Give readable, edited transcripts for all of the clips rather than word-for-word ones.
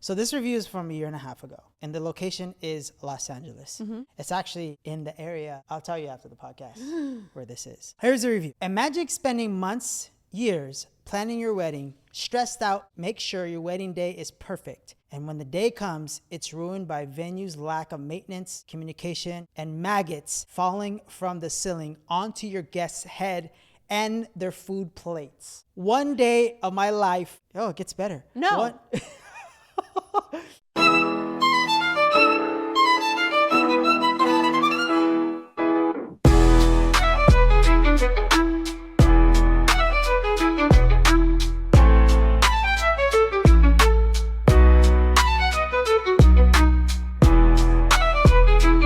So this review is from a year and a half ago, and the location is Los Angeles. It's actually in the area. I'll tell you after the podcast where this is. Here's the review. Imagine spending months, years planning your wedding, stressed out, make sure your wedding day is perfect. And when the day comes, it's ruined by venue's lack of maintenance, communication, and maggots falling from the ceiling onto your guest's head and their food plates. One day of my life. Oh, it gets better. No.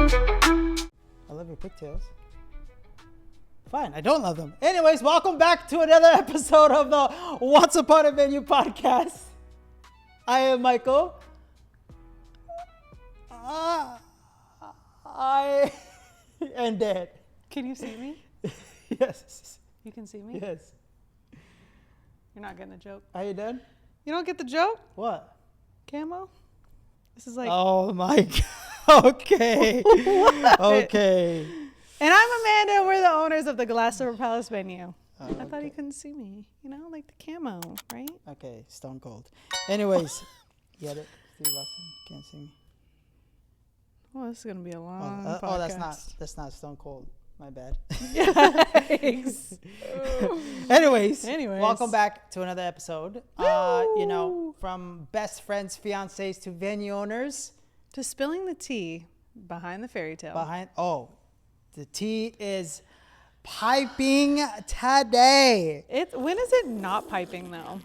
I love your pigtails. Fine, I don't love them. Anyways, welcome back to another episode of the Once Upon a Venue podcast. I am Michael. I am dead. Can you see me? Yes. You can see me? Yes. You're not getting the joke. Are you done? You don't get the joke? What? Camo? This is like... Oh my God. Okay. Okay. And I'm Amanda. We're the owners of the Glasgow Palace venue. Oh, I thought you couldn't see me. You know, like the camo, right? Okay, stone cold. Anyways, get it? Steve Austin, can't see me. Well, this is gonna be a long podcast. That's not stone cold. My bad. Yikes. Anyways, Anyways. welcome back to another episode. From best friends, fiancés to venue owners. To spilling the tea behind the fairy tale. The tea is piping today. When is it not piping though?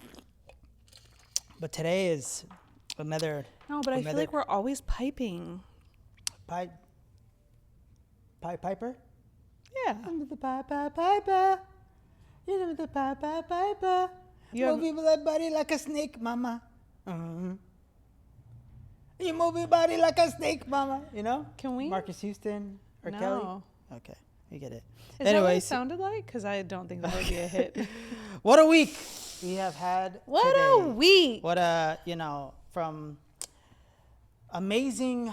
But today is another. No, but I feel like we're always piping. Piper? Yeah. I'm the piper. You know the piper. You move your body like a snake, mama. You move your body like a snake, mama. You know? Can we? Marcus Houston or No. Kelly? Okay, you get it. Is that what it sounded like? Because I don't think that would be a hit. What a week we have had What today. a week. What a, from amazing,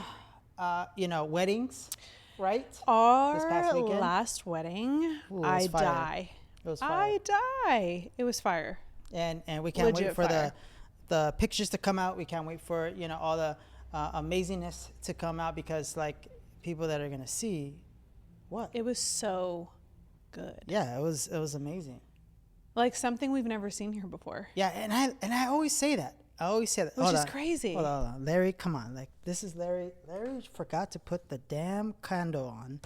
weddings, right? Our past weekend? last wedding, Ooh, it was I fire. die. It was fire. I die. It was fire. And we can't wait Legit for fire. the pictures to come out. We can't wait for, all the amazingness to come out because, like, people that are going to see what? It was so good. Yeah, it was amazing. Like something we've never seen here before. Yeah, and I always say that. Which is crazy. Hold on. Larry, come on. Like, this is Larry. Larry forgot to put the damn candle on.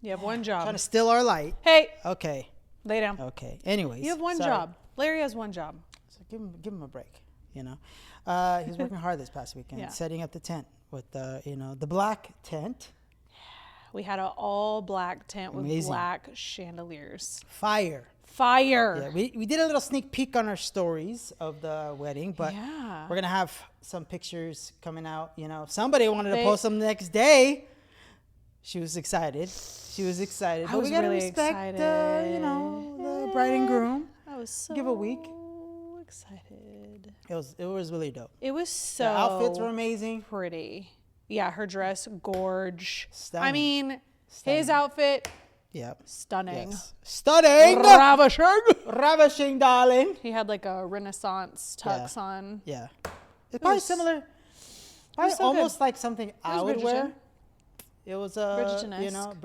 You have one job. Trying to steal our light. Hey, Okay. lay down. Okay. Anyways. You have one sorry. job. Larry has one job. So give him a break, He's working hard this past weekend, Yeah. setting up the tent with the black tent. We had an all black tent with Amazing. black chandeliers. Fire. Fire. Yeah, we did a little sneak peek on our stories of the wedding, but Yeah. we're going to have some pictures coming out. Somebody wanted to post them the next day. She was excited. I But was we got to really respect, excited. the bride and groom. I was so Give a week. excited. It was really dope. It was so The outfits were amazing. pretty. Yeah, her dress, gorge. Stunning. I mean, Stunning. his outfit, Yep. stunning. Yes. Stunning. Ravishing. Ravishing, darling. He had like a Renaissance tux on. Yeah. It's probably was- similar. Probably so almost good. like something I was would Bridgerton. wear. It was Bridgerton-esque.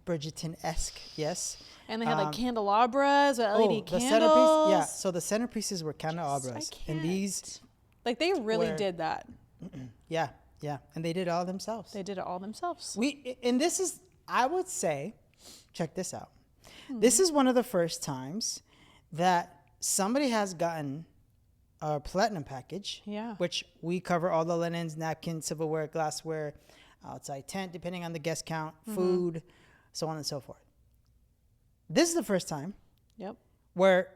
Bridgerton-esque, yes. And they had like candelabras with LED the candles. centerpiece, yeah. So the centerpieces were candelabras, I and these, Like they really were- did that. yeah, and they did it all themselves. They did it all themselves. And this is, I would say, check this out. This is one of the first times that somebody has gotten a platinum package. Yeah. Which we cover all the linens, napkins, silverware, glassware, outside tent, depending on the guest count, food, so on and so forth. This is the first time Yep. where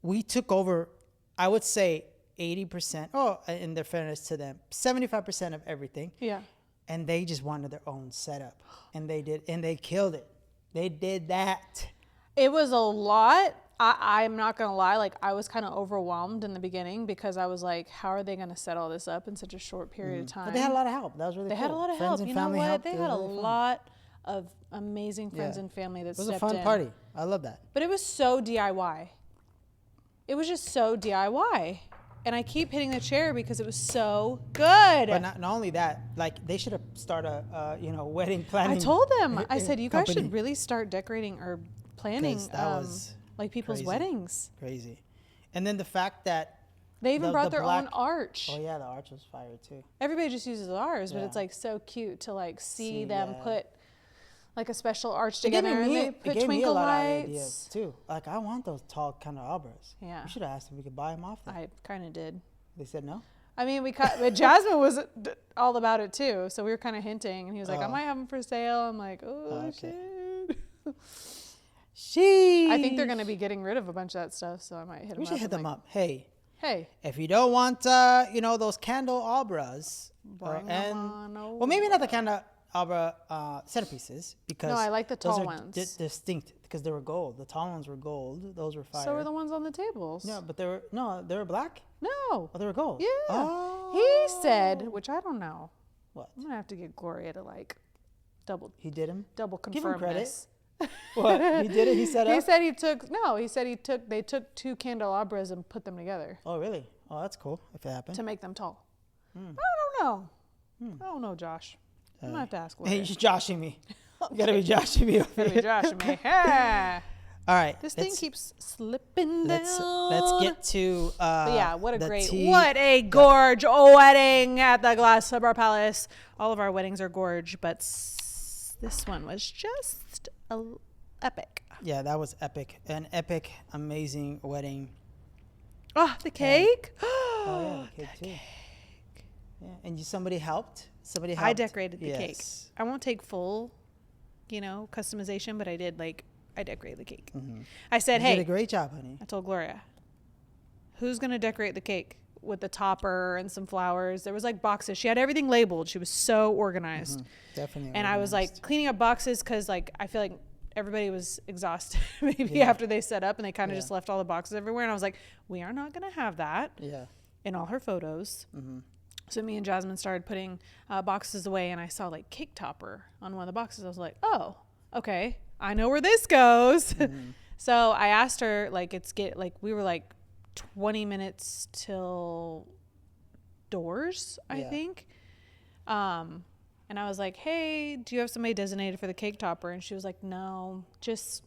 we took over, I would say 80%, in their fairness to them, 75% of everything. Yeah. And they just wanted their own setup. And they killed it. They did that. It was a lot. I'm not going to lie. Like, I was kind of overwhelmed in the beginning because I was like, how are they going to set all this up in such a short period of time? But they had a lot of help. That was really cool. They had a lot of Friends help. and You know family what? helped. They It had was a really fun. lot of amazing friends and family that stepped in. It was a fun party. I love that. But it was so DIY. It was just so DIY. And I keep hitting the chair because it was so good. But not only that, like they should have started a wedding planning. I told them, I said, you guys company. should really start decorating or planning like people's crazy. Weddings. Crazy. And then the fact that they even brought their own arch. Oh yeah, the arch was fire too. Everybody just uses ours, but it's like so cute to like see them put like a special arch together, and they put twinkle lights. Ideas too. Like I want those tall candelabras. Yeah. We should have asked if we could buy them off them. I kind of did. They said no. I mean, but Jasmine was all about it too, so we were kind of hinting, and he was like, "I might have them for sale." I'm like, "Oh shit." I think they're gonna be getting rid of a bunch of that stuff, so I might hit them up. We should hit them up. Hey, if you don't want, those candelabras, well, maybe not the candelabra centerpieces, because no, I like the tall ones. Distinct because they were gold. The tall ones were gold. Those were fire. So were the ones on the tables. Yeah, but they were black. No. Oh, they were gold. Yeah. Oh. He said, which I don't know. What? I'm gonna have to get Gloria to like double. He did him. Double confirm Give him credit. This. What? He did it? He said He said they took two candelabras and put them together. Oh, really? Oh, that's cool if it happened. To make them tall. I don't know. I don't know, Josh. I'm gonna have to ask Gloria. Hey, you're joshing me. You gotta be joshing me. Gotta be joshing me. Hey. All right. This thing keeps slipping down. Let's get to but yeah, what a gorge wedding at the Glassborough Palace. All of our weddings are gorge, but this one was just epic. Yeah, that was epic. An epic, amazing wedding. Oh, the cake. Oh yeah, the cake too. Cake. Yeah, and somebody helped. I decorated the cake. I won't take full, customization, but I decorated the cake. Mm-hmm. I said, you did a great job, honey. I told Gloria, who's going to decorate the cake with the topper and some flowers? There was like boxes. She had everything labeled. She was so organized. Mm-hmm. Definitely. And I was like cleaning up boxes because like I feel like everybody was exhausted maybe after they set up and they kind of just left all the boxes everywhere. And I was like, we are not going to have that in all her photos. Mm-hmm. So me and Jasmine started putting boxes away, and I saw like cake topper on one of the boxes. I was like, oh, okay, I know where this goes. Mm-hmm. So I asked her, we were like 20 minutes till doors, I think. And I was like, hey, do you have somebody designated for the cake topper? And she was like, no, just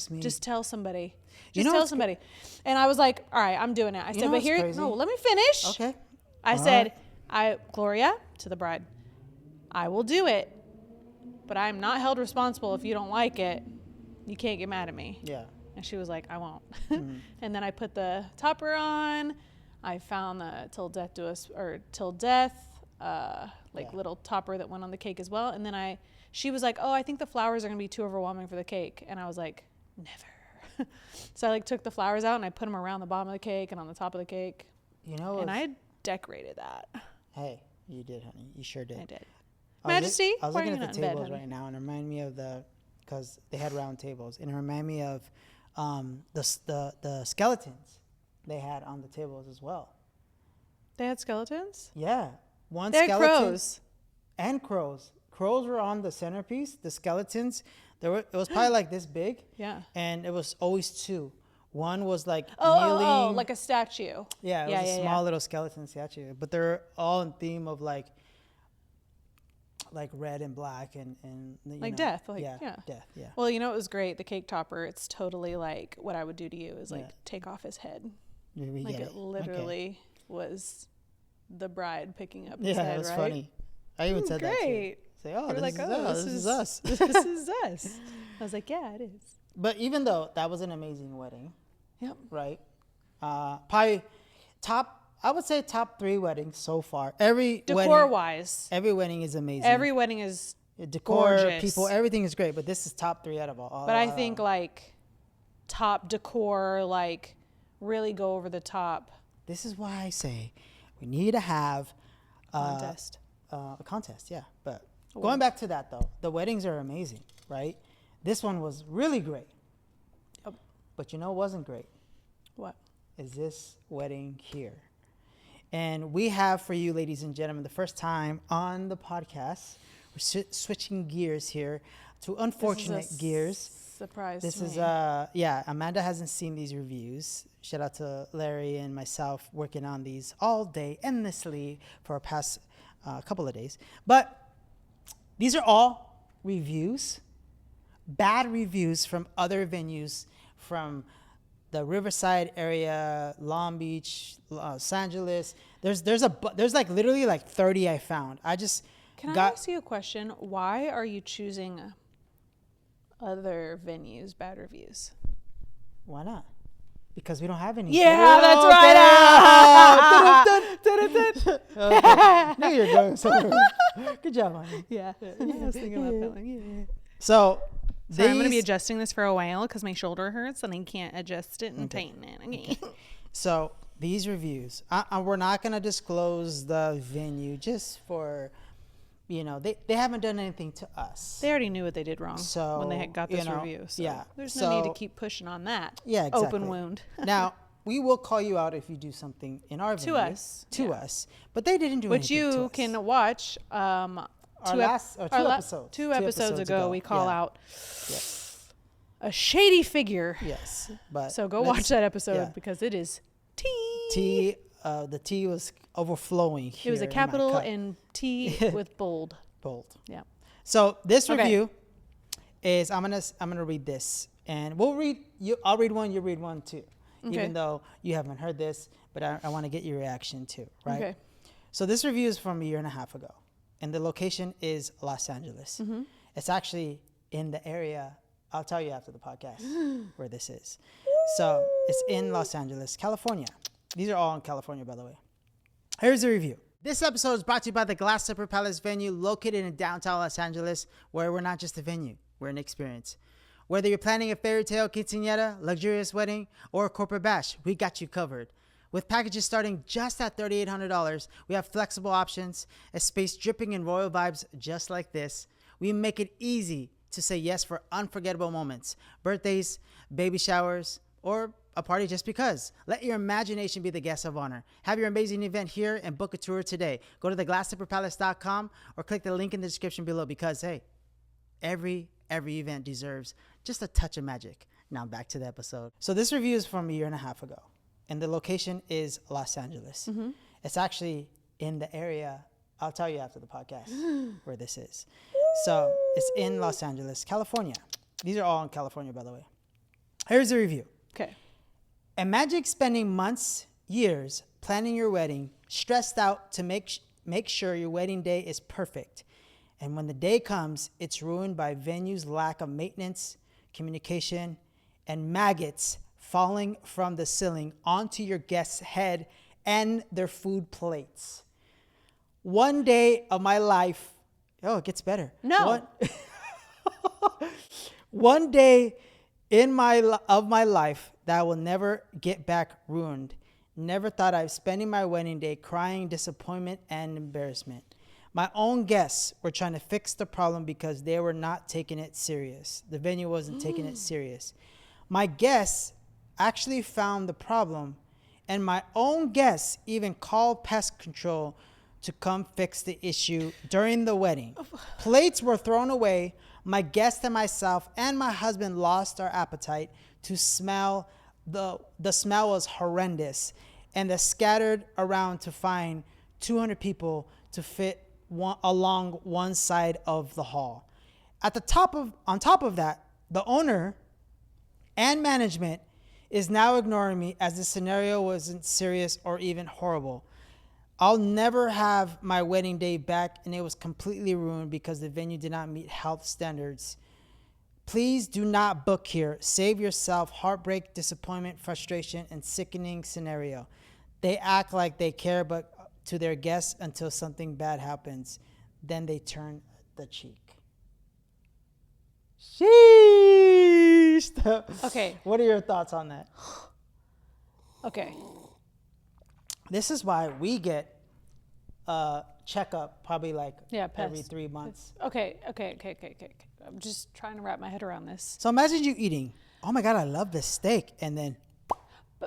me. Just tell somebody. Tell somebody. And I was like, all right, I'm doing it. I said, but here, crazy? No, let me finish. Okay. I said, Gloria, to the bride, I will do it, but I'm not held responsible if you don't like it. You can't get mad at me. Yeah. And she was like, I won't. Mm-hmm. And then I put the topper on. I found the Till Death, little topper that went on the cake as well. And then she was like, oh, I think the flowers are going to be too overwhelming for the cake. And I was like, never. So I took the flowers out and I put them around the bottom of the cake and on the top of the cake. And I decorated that. Hey, you did, honey. You sure did. I did. Majesty, I was looking at the tables right now, and it reminded me of because they had round tables, and it reminded me of the skeletons they had on the tables as well. They had skeletons? Yeah, they had crows. And crows. Crows were on the centerpiece. The skeletons, it was probably like this big. Yeah. And it was always two. One was like kneeling. Oh, like a statue. Yeah, it was a small little skeleton statue. But they're all in theme of like red and black and death. Death, yeah. Well, it was great. The cake topper, it's totally like what I would do to you is take off his head. It literally was the bride picking up his head, right? Yeah, it was funny. I even said that too. Say, this is us. This is us. I was like, yeah, it is. But even though that was an amazing wedding, yep. Right? Probably I would say top 3 weddings so far. Decor-wise. Every wedding is amazing. Every wedding is decor, gorgeous. People, everything is great. But this is top 3 out of all. But I think top decor, really go over the top. This is why I say we need to have a contest, yeah. But going back to that though, the weddings are amazing, right? This one was really great. But But you know what wasn't great? What? Is this wedding here. And we have for you, ladies and gentlemen, the first time on the podcast, we're switching gears here to unfortunate gears. Surprise. This is Amanda hasn't seen these reviews. Shout out to Larry and myself working on these all day endlessly for our past couple of days. But these are all reviews, bad reviews from other venues from the Riverside area, Long Beach, Los Angeles. There's like literally like 30 I found. I ask you a question? Why are you choosing other venues bad reviews? Why not? Because we don't have any. Yeah, that's right. Okay. Now you're going somewhere. Good job, honey. Yeah. I was thinking about that one. Yeah. So I'm going to be adjusting this for a while because my shoulder hurts and I can't adjust it and tighten it. Okay. So these reviews, we're not going to disclose the venue just for, they haven't done anything to us. They already knew what they did wrong when they got this review. So there's no need to keep pushing on that. Yeah, exactly. Open wound. Now, we will call you out if you do something in our venue. To us. But they didn't do anything to us. Which you can watch. Two episodes ago, we call out a shady figure. Yes, so go watch that episode because it is tea. The tea was overflowing. It was a capital and tea with bold. Yeah. So this review is I'm gonna read this, and we'll read you. I'll read one. You read one too. Okay. Even though you haven't heard this, but I want to get your reaction too. Right. Okay. So this review is from a year and a half ago. And the location is Los Angeles. Mm-hmm. It's actually in the area. I'll tell you after the podcast where this is. So it's in Los Angeles, California. These are all in California, by the way. Here's the review. This episode is brought to you by the Glass Slipper Palace venue located in downtown Los Angeles, where we're not just a venue, we're an experience. Whether you're planning a fairy tale quinceañera, luxurious wedding, or a corporate bash, we got you covered. With packages starting just at $3,800, we have flexible options, a space dripping in royal vibes just like this. We make it easy to say yes for unforgettable moments, birthdays, baby showers, or a party just because. Let your imagination be the guest of honor. Have your amazing event here and book a tour today. Go to theglasslipperpalace.com or click the link in the description below because, hey, every event deserves just a touch of magic. Now back to the episode. So this review is from a year and a half ago. And the location is Los Angeles. Mm-hmm. It's actually in the area. I'll tell you after the podcast where this is. So it's in Los Angeles, California. These are all in California, by the way. Here's the review. Okay. Imagine spending months, years planning your wedding, stressed out to make sure your wedding day is perfect. And when the day comes, it's ruined by venue's lack of maintenance, communication, and maggots falling from the ceiling onto your guest's head and their food plates. One day of my life, it gets better. No. One day of my life that I will never get back ruined. Never thought I'd spending my wedding day crying disappointment and embarrassment. My own guests were trying to fix the problem because they were not taking it serious. The venue wasn't taking it serious. My guests actually found the problem, and my own guests even called pest control to come fix the issue during the wedding. Plates were thrown away. My guest and myself and my husband lost our appetite to smell. The smell was horrendous, and they scattered around to find 200 people to fit along one side of the hall. On top of that, the owner and management is now ignoring me as the scenario wasn't serious or even horrible. I'll never have my wedding day back, and it was completely ruined because the venue did not meet health standards. Please do not book here. Save yourself heartbreak, disappointment, frustration, and sickening scenario. They act like they care to their guests until something bad happens. Then they turn the cheek. Sheesh. Okay. What are your thoughts on that? Okay. This is why we get a checkup probably every 3 months. Okay. I'm just trying to wrap my head around this. So imagine you eating. oh my God, I love this steak. And then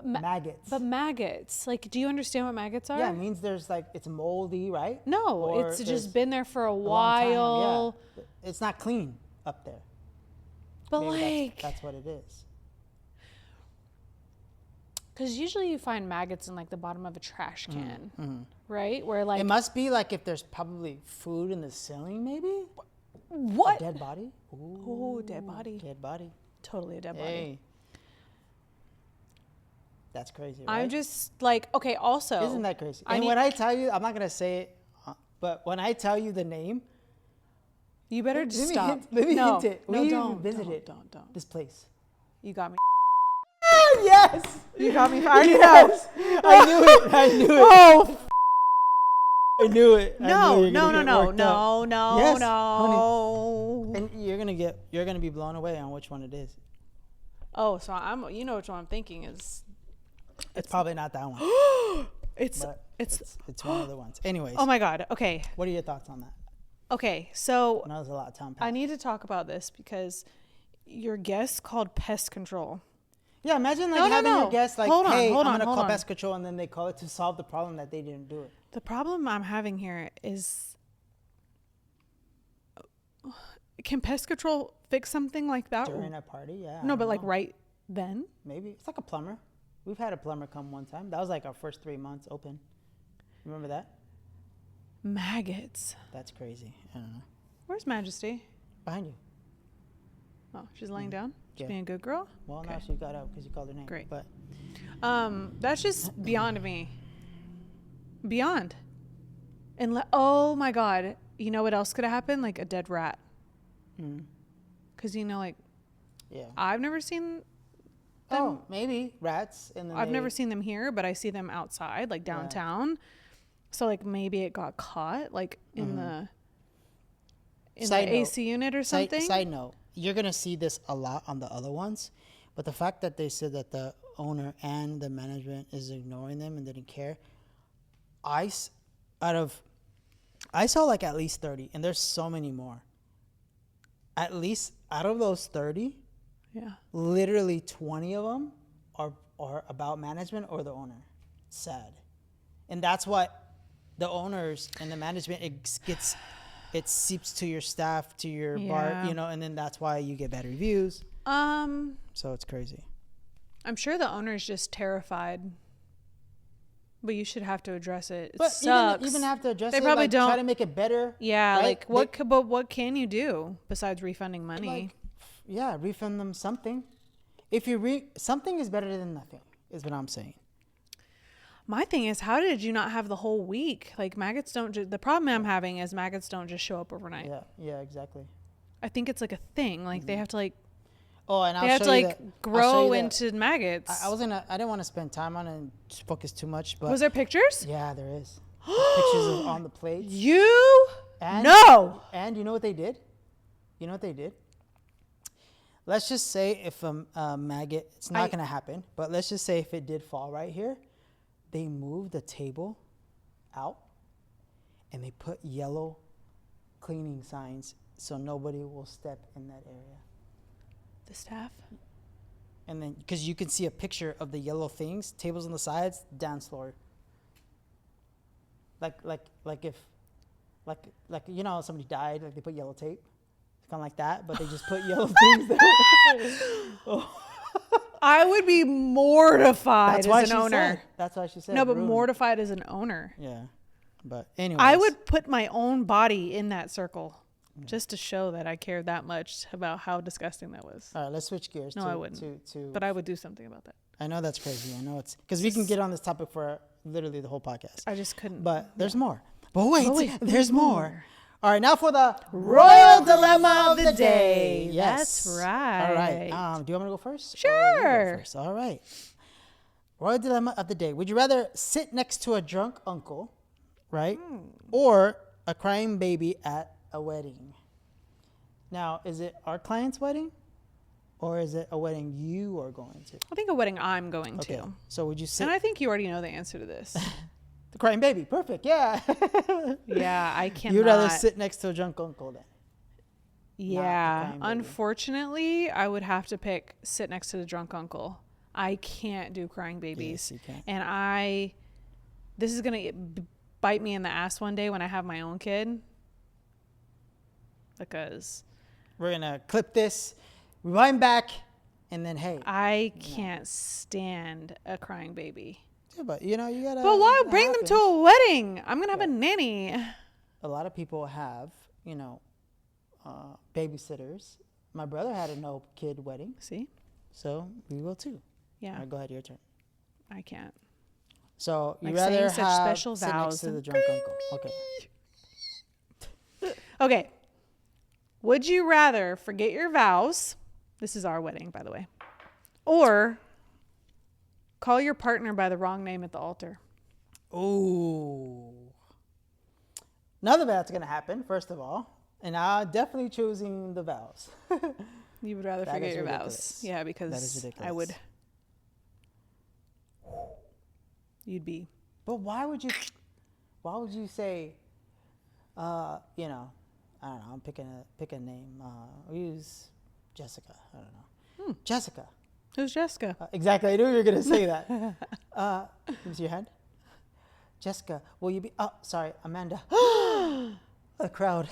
maggots. But maggots, like, do you understand what maggots are? Yeah, it means there's like, it's moldy, right? No, Or it's just been there for a long time, while. yeah. It's not clean up there. But Maybe like, that's what it is. because usually you find maggots in like the bottom of a trash can, right? Where like It must be like if there's probably food in the ceiling, maybe. what? A dead body. Oh, dead body. Dead body. Totally a dead body. Hey. That's crazy, right? I'm just like, okay, also. Isn't that crazy? And when I tell you, I'm not going to say it, but when I tell you the name. You better just stop. Let me hint it. No, We don't. visited Don't. this place. You got me. Yes! You got me. I already Yes! I knew it. I knew it. Oh, I knew it. no. Yes, No. And you're gonna be blown away on which one it is. Oh, so you know which one I'm thinking is. It's probably not that one. It's one of the ones. Anyways. Oh my God. Okay. What are your thoughts on that? Okay. So I know there's a lot of time. I need to talk about this because your guest called pest control. Yeah, imagine like having your guest like, hey, I'm gonna call pest control, and then they call it to solve the problem that they didn't do it. The problem I'm having here is, can pest control fix something like that during a party? Yeah. No, but like right then. Maybe it's like a plumber. We've had a plumber come one time. That was like our first 3 months open. Remember that? Maggots. That's crazy. I don't know. Where's Majesty? Behind you. Oh, she's laying down. She's being a good girl. Well, okay. Now she got up because you called her name. Great. But that's just beyond me. Beyond. And oh my God, you know what else could have happened? Like a dead rat. Because like, yeah, I've never seen them. Oh, maybe rats. And then I've never seen them here, but I see them outside, like downtown. Yeah. So like maybe it got caught, like in the AC unit or something. Side note, you're gonna see this a lot on the other ones, but the fact that they said that the owner and the management is ignoring them and didn't care. I saw like at least 30, and there's so many more. At least out of those 30, literally 20 of them are about management or the owner. Sad. And that's what the owners and the management, it seeps to your staff, to your bar, and then that's why you get bad reviews. So it's crazy. I'm sure the owner's just terrified. But you should have to address it. It but sucks. Even have to address they it. They probably like, don't try to make it better. Yeah, right? But what can you do besides refunding money? Refund them something. If something is better than nothing, is what I'm saying. My thing is, how did you not have the whole week? Like maggots don't. The problem I'm having is maggots don't just show up overnight. Yeah, exactly. I think it's like a thing. Like they have to like. Oh, and they have to grow into maggots. I didn't want to spend time on it and focus too much, but was there pictures? Yeah, there is. Pictures on the plates. And you know what they did? Let's just say if a maggot, it's not going to happen, but let's just say if it did fall right here, they moved the table out and they put yellow cleaning signs so nobody will step in that area. The staff? And then, because you can see a picture of the yellow things, tables on the sides, dance floor. Like if somebody died, like they put yellow tape. It's kind of like that, but they just put yellow things there. I would be mortified as an owner. That's why she said. No, but mortified as an owner. Yeah. But anyway. I would put my own body in that circle. Just to show that I cared that much about how disgusting that was. All right, let's switch gears. No, I wouldn't. But I would do something about that. I know that's crazy. I know it's because we can get on this topic for literally the whole podcast. I just couldn't. But there's more. But wait, there's more. All right, now for the Royal Dilemma of the Day. Yes. That's right. All right. Do you want me to go first? Sure. First? All right. Royal Dilemma of the Day. Would you rather sit next to a drunk uncle, right? Or a crying baby at a wedding? Now, is it our client's wedding or is it a wedding you are going to? I think a wedding I'm going to. So would you sit? And I think you already know the answer to this. The crying baby. Perfect. Yeah. Yeah, I cannot. You'd rather sit next to a drunk uncle then? Yeah. Unfortunately, I would have to pick sit next to the drunk uncle. I can't do crying babies. Yes, you can't. And this is going to bite me in the ass one day when I have my own kid. Because we're going to clip this, rewind back, and then, hey. I can't stand a crying baby. Yeah, but, you got to. But why bring them to a wedding? I'm going to have a nanny. A lot of people have, babysitters. My brother had a no-kid wedding. See? So we will too. Yeah. All right, go ahead, your turn. I can't. So you like rather such have special sit vows next to the drunk uncle. Okay. Okay. Would you rather forget your vows? This is our wedding, by the way. Or call your partner by the wrong name at the altar? Ooh. None of that's going to happen, first of all. And I'm definitely choosing the vows. You would rather forget your vows. Yeah, because that is ridiculous. I would. You'd be. But why would you say, I don't know, I'm picking a name. We'll use Jessica. I don't know. Jessica. Who's Jessica? Exactly. I knew you were going to say that. Give me your hand. Jessica, will you be... Oh, sorry, Amanda. The crowd.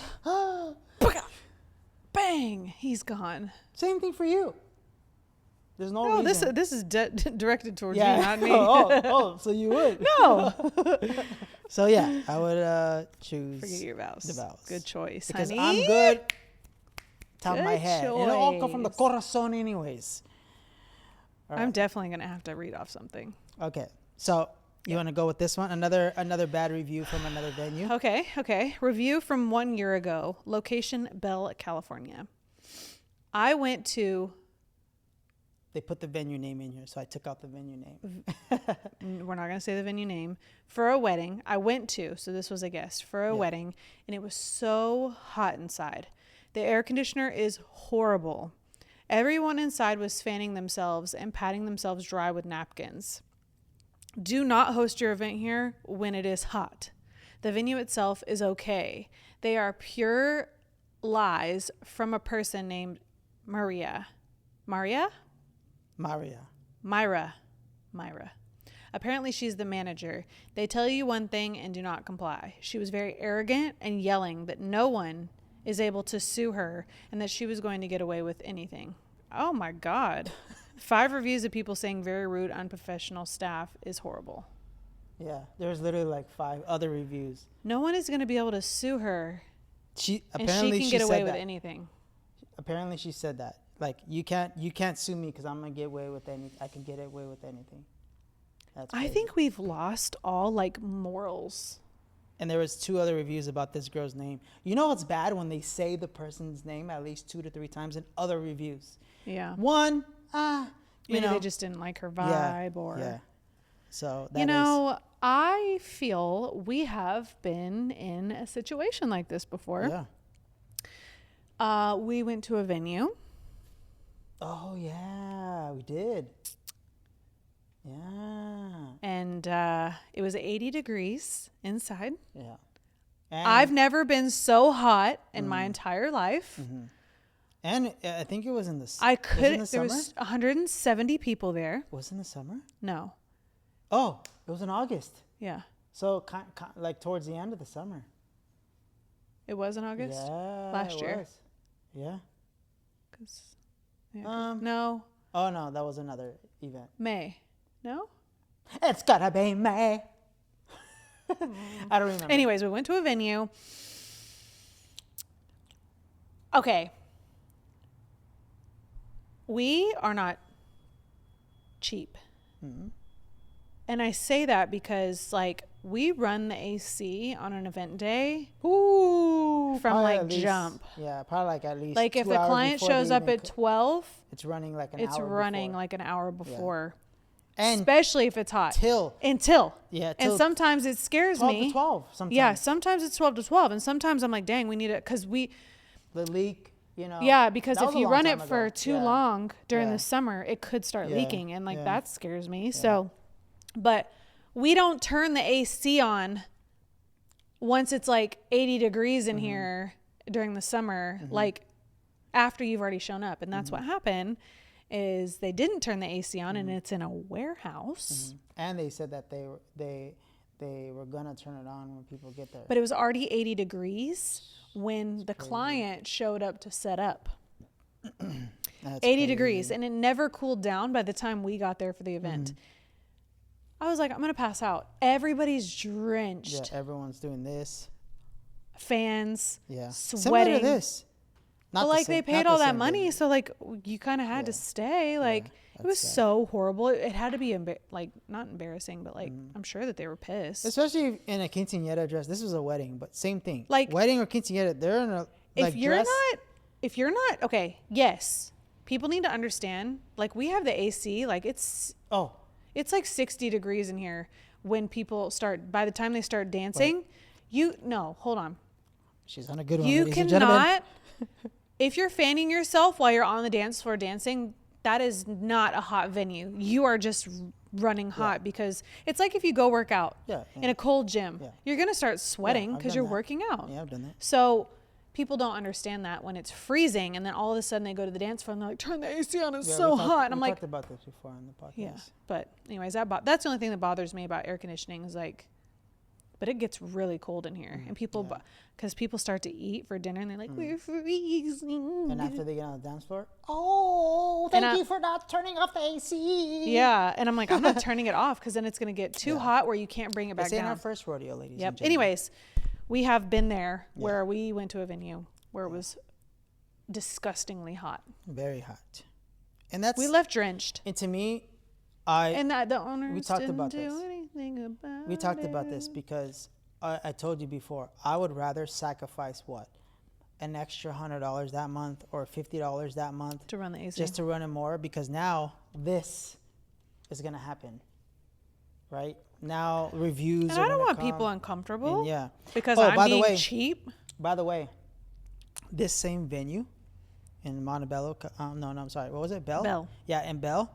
Bang! He's gone. Same thing for you. There's no reason. This is directed towards you, not me. So you would. No. So yeah, I would choose... Forget your vows. The vows. Good choice, because honey. I'm good. Top of my Good head. It'll all come from the corazón anyways. All right. I'm definitely going to have to read off something. Okay. So... You want to go with this one? Another bad review from another venue? Okay. Review from 1 year ago. Location, Bell, California. I went to... They put the venue name in here, so I took out the venue name. We're not going to say the venue name. For a wedding. I went to, so this was a guest, for a wedding, and it was so hot inside. The air conditioner is horrible. Everyone inside was fanning themselves and patting themselves dry with napkins. Do not host your event here when it is hot. The venue itself is okay. They are pure lies from a person named Myra. Apparently she's the manager. They tell you one thing and do not comply. She was very arrogant and yelling that no one is able to sue her and that she was going to get away with anything. Oh my God. 5 reviews of people saying very rude, unprofessional staff is horrible. Yeah, there's literally like 5 other reviews. No one is going to be able to sue her. She can get away with anything. Apparently, she said that. Like you can't sue me because I'm gonna get away with I can get away with anything. That's crazy. I think we've lost all like morals. And there was 2 other reviews about this girl's name. You know what's bad when they say the person's name at least 2 to 3 times in other reviews. Yeah. One. Maybe they just didn't like her vibe or... So I feel we have been in a situation like this before. Yeah. We went to a venue. Oh, yeah, we did. Yeah. And it was 80 degrees inside. Yeah. And I've never been so hot in my entire life. Mm-hmm. And I think it was in the there was 170 people there. Was it in the summer? No. Oh, it was in August. Yeah. So like towards the end of the summer. It was in August? Yeah. Last year. Was. Yeah. No. Oh no, that was another event. May. No? It's gotta be May. I don't remember. Anyways, we went to a venue. Okay. We are not cheap. Mm-hmm. And I say that because, like, we run the AC on an event day. Ooh, from like jump. Yeah, probably like at least. Like if the client shows up at 12, it's running like an hour. It's running like an hour before. Yeah. And especially if it's hot. Until. Yeah. And sometimes it scares 12 me. To 12. Sometimes. Yeah. Sometimes it's 12 to 12, and sometimes I'm like, dang, we need it because the leak. You know, yeah, because if you run it for too long during the summer, it could start leaking, and like that scares me. Yeah. So, but we don't turn the AC on once it's like 80 degrees in here during the summer. Like after you've already shown up. And that's what happened is they didn't turn the AC on and it's in a warehouse. And they said that they were going to turn it on when people get there. But it was already 80 degrees when the client showed up to set up. 80 degrees. And it never cooled down by the time we got there for the event. I was like, I'm going to pass out. Everybody's drenched. Yeah, everyone's doing this. Fans. Yeah. Sweating. Similar to this. But like they paid all that money. So like you kind of had to stay. Like it was so horrible. It had to be like not embarrassing, but like I'm sure that they were pissed. Especially in a quinceañera dress. This was a wedding, but same thing. Like wedding or quinceañera, they're in a like if you're not okay, yes. People need to understand, like we have the AC, like it's like 60 degrees in here when people start, by the time they start dancing, hold on. She's on a good one, you ladies and gentlemen. cannot, if you're fanning yourself while you're on the dance floor dancing, that is not a hot venue. You are just running hot because it's like if you go work out in a cold gym, you're going to start sweating because you're working out. Yeah, I've done that. So people don't understand that when it's freezing and then all of a sudden they go to the dance floor and they're like, turn the AC on, it's so hot. And I'm like, we talked about this before on the podcast. Yeah. But anyways, that's the only thing that bothers me about air conditioning is like, but it gets really cold in here. And people, because people start to eat for dinner and they're like, we're freezing. And after they get on the dance floor, thank you for not turning off the AC. Yeah. And I'm like, I'm not turning it off because then it's going to get too hot where you can't bring it back down. This ain't our first rodeo, ladies and gentlemen. Anyways, we have been there where we went to a venue where it was disgustingly hot. Very hot. And that's... We left drenched. And to me, the owners we talked didn't about do this. anything about We talked it. about this because I told you before, I would rather sacrifice what? An extra $100 that month or $50 that month. To run the AC. Just to run it more because now this is going to happen. Right? Now reviews and are I don't want come. people uncomfortable. And because I'm being cheap. By the way, this same venue in Montebello, I'm sorry. What was it? Bell? Yeah, in Bell.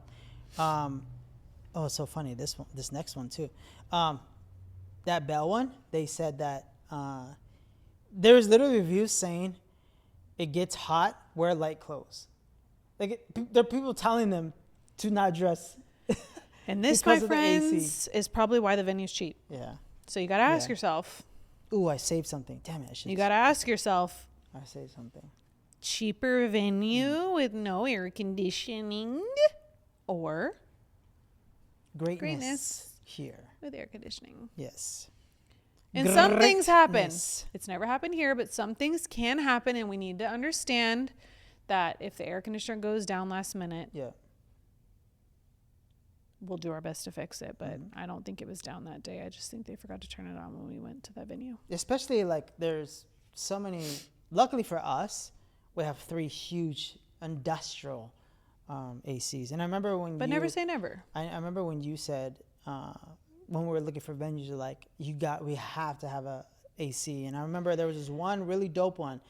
It's so funny. This next one too. That Bell one, they said that there's literally reviews saying it gets hot, wear light clothes. Like there are people telling them to not dress. And this, my friends, is probably why the venue's cheap. Yeah. So you got to ask yourself. Ooh, I saved something. Damn it. You got to ask yourself. I saved something. Cheaper venue with no air conditioning or greatness here with air conditioning. Yes. And some things happen. It's never happened here, but some things can happen, and we need to understand that if the air conditioner goes down last minute, we'll do our best to fix it. But I don't think it was down that day. I just think they forgot to turn it on when we went to that venue. Especially like there's so many. Luckily for us, we have 3 huge industrial ACs. And I remember when never say never. I remember when you said when we were looking for venues, you're like, we have to have a AC. And I remember there was this one really dope one,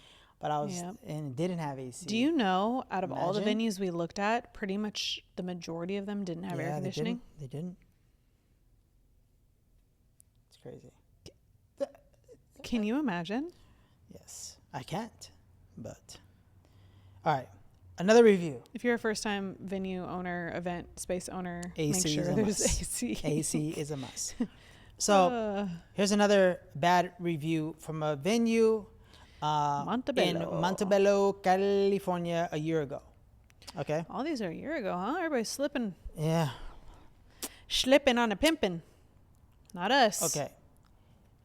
but and it didn't have AC. Do you know, out of all the venues we looked at, pretty much the majority of them didn't have air conditioning? They didn't. It's crazy. Can you imagine? Yes, I can't. But all right. Another review. If you're a first-time venue owner, event space owner, AC make sure there's AC. AC is a must. So here's another bad review from a venue in Montebello, California, a year ago. Okay. All these are a year ago, huh? Everybody's slipping. Yeah. Schlipping on a pimpin'. Not us. Okay.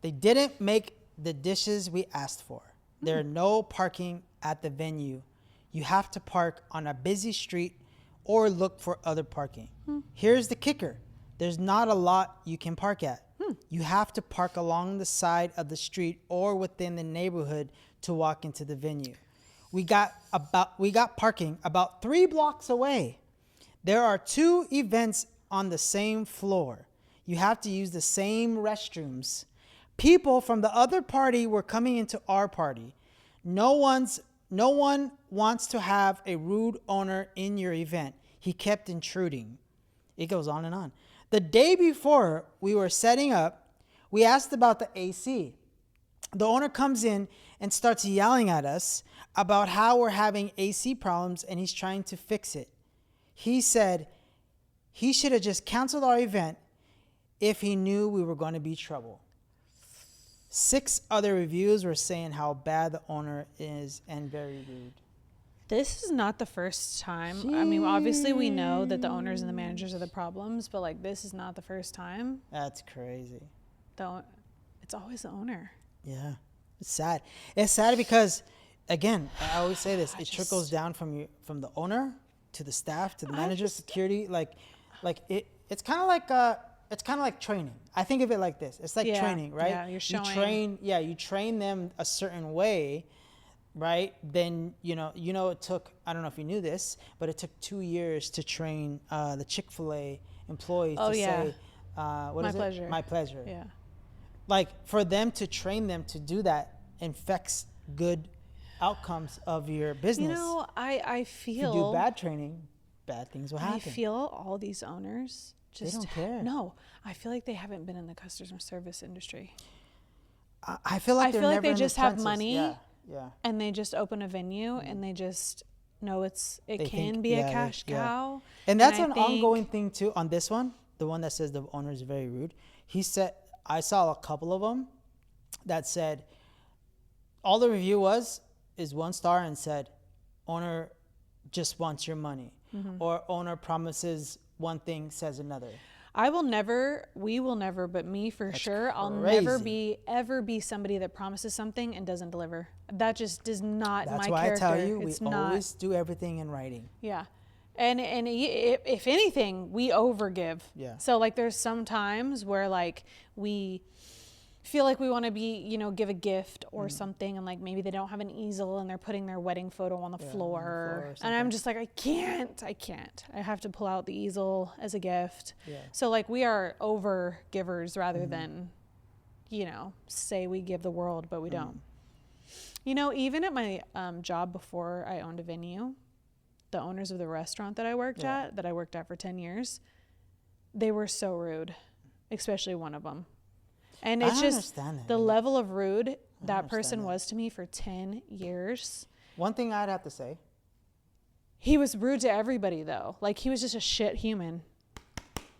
They didn't make the dishes we asked for. There are no parking at the venue. You have to park on a busy street or look for other parking. Here's the kicker. There's not a lot you can park at. You have to park along the side of the street or within the neighborhood to walk into the venue. We got parking about 3 blocks away. There are 2 events on the same floor. You have to use the same restrooms. People from the other party were coming into our party. No one wants to have a rude owner in your event. He kept intruding. It goes on and on. The day before we were setting up, we asked about the AC. The owner comes in and starts yelling at us about how we're having AC problems and he's trying to fix it. He said he should have just canceled our event if he knew we were going to be trouble. 6 other reviews were saying how bad the owner is and very rude. This is not the first time. I mean, obviously we know that the owners and the managers are the problems, but like this is not the first time. That's crazy. It's always the owner. Yeah, it's sad. It's sad because, again, I always say this: it trickles down from the owner to the staff to the manager, security. It's kind of like training. I think of it like this: it's like training, right? Yeah, you're showing. You train them a certain way, right? Then it took. I don't know if you knew this, but it took 2 years to train the Chick-fil-A employees to say, "What is it? My pleasure." Yeah. Like for them to train them to do that infects good outcomes of your business. I feel if you do bad training, bad things will happen. I feel all these owners just they don't care. No, I feel like they haven't been in the customer service industry. I feel like they just have money. Yeah. And they just open a venue and they just know it can be a cash cow. And that's an ongoing thing too. On this one, the one that says the owner is very rude. He said, I saw a couple of them that said, all the review is 1 star and said, owner just wants your money. Or owner promises one thing, says another. We will never, but me for sure, I'll never ever be somebody that promises something and doesn't deliver. That just does not my character. That's why I tell you, we always do everything in writing. Yeah. And if anything, we overgive. Yeah. So like there's some times where like we feel like we want to be, give a gift or something, and like maybe they don't have an easel and they're putting their wedding photo on the floor, and I'm just like, I can't. I have to pull out the easel as a gift. Yeah. So like we are over givers rather than, say we give the world, but we don't. Even at my job before I owned a venue, the owners of the restaurant that I worked at for 10 years, they were so rude, especially one of them. And it's just the level of rude that person was to me for 10 years. One thing I'd have to say. He was rude to everybody though. Like he was just a shit human.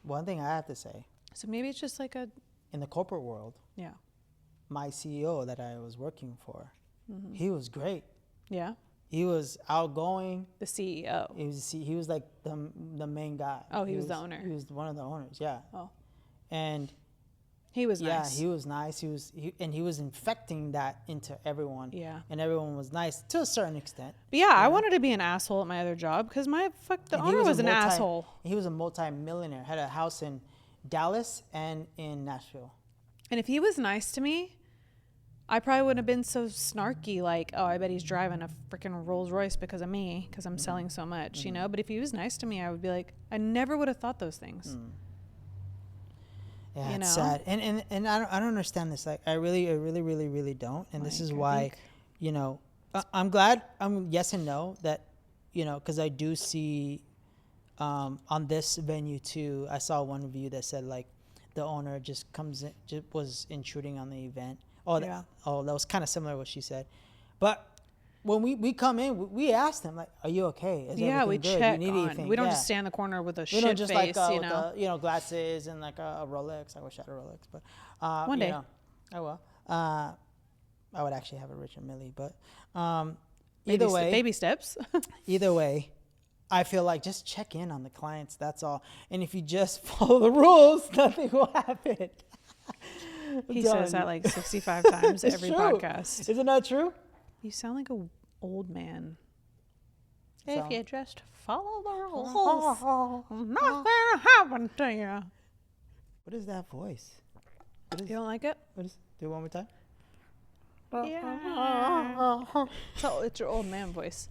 One thing I have to say. So maybe it's just like in the corporate world. Yeah. My CEO that I was working for, he was great. Yeah. He was outgoing. The CEO. He was like the main guy. Oh, he was the owner. He was one of the owners. Yeah. Oh. And he was nice. Yeah, he was nice. He was infecting that into everyone. Yeah. And everyone was nice to a certain extent. But yeah, I wanted to be an asshole at my other job because the owner was an asshole. He was a multi-millionaire. Had a house in Dallas and in Nashville. And if he was nice to me, I probably wouldn't have been so snarky, like, oh, I bet he's driving a freaking Rolls Royce because of me, because I'm selling so much, But if he was nice to me, I would be like, I never would have thought those things. Yeah, it's sad. And I don't understand this. Like, I really don't. And this is why, I'm glad, yes and no, that, because I do see on this venue too, I saw one review that said, like, the owner just comes in, just was intruding on the event. That was kind of similar to what she said. But when we come in, we ask them, like, are you okay? Is we good? check you need on. anything? We don't just stand in the corner with a shit don't just face, with glasses and like a Rolex. I wish I had a Rolex, but one day. I will. I would actually have a Richard Mille, but either way, baby steps. Either way, I feel like just check in on the clients. That's all. And if you just follow the rules, nothing will happen. He says that like 65 times every podcast. Isn't that true? You sound like an old man. If you just follow the rules, nothing will happen to you. What is that voice? You don't like it? Do it one more time. Yeah. So it's your old man voice.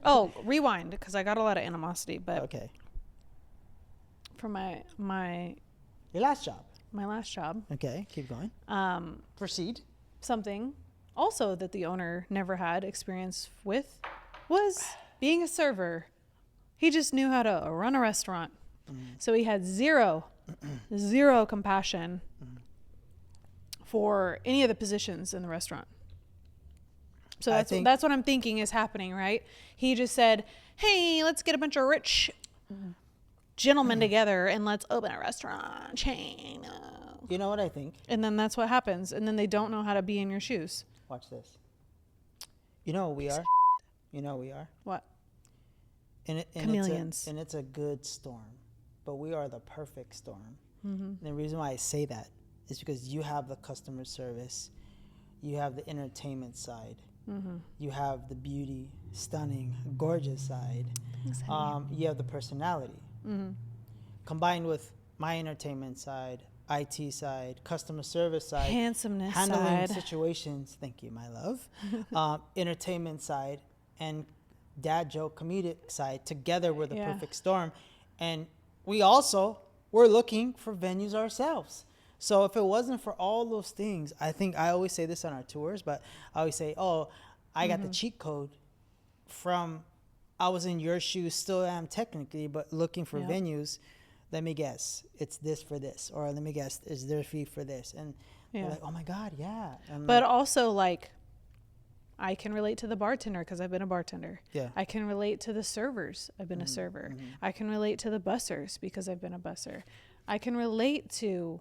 Oh, rewind, because I got a lot of animosity. But okay. For my your last job. My last job. Okay, keep going. Proceed. Something also that the owner never had experience with was being a server. He just knew how to run a restaurant. So he had zero compassion for any of the positions in the restaurant. So that's what I'm thinking is happening, right? He just said, hey, let's get a bunch of rich gentlemen together and let's open a restaurant chain. You know what I think? And then that's what happens. And then they don't know how to be in your shoes. Watch this. You know what we are? You know what we are? What? Chameleons. And it's a good storm. But we are the perfect storm. Mm-hmm. And the reason why I say that is because you have the customer service. You have the entertainment side. Mm-hmm. You have the beauty, stunning, gorgeous side. You have the personality. Mm-hmm. Combined with my entertainment side, IT side, customer service side, handsomeness handling side, situations. Thank you, my love. Entertainment side and dad joke comedic side together were the perfect storm. And we're looking for venues ourselves. So if it wasn't for all those things, I think I always say this on our tours, but I always say, I got the cheat code from I was in your shoes, still am technically, but looking for venues. Let me guess, it's this for this, or let me guess, is there a fee for this? And they're like, oh my God, yeah. And but also like, I can relate to the bartender because I've been a bartender. Yeah. I can relate to the servers. I've been a server. Mm-hmm. I can relate to the bussers because I've been a busser. I can relate to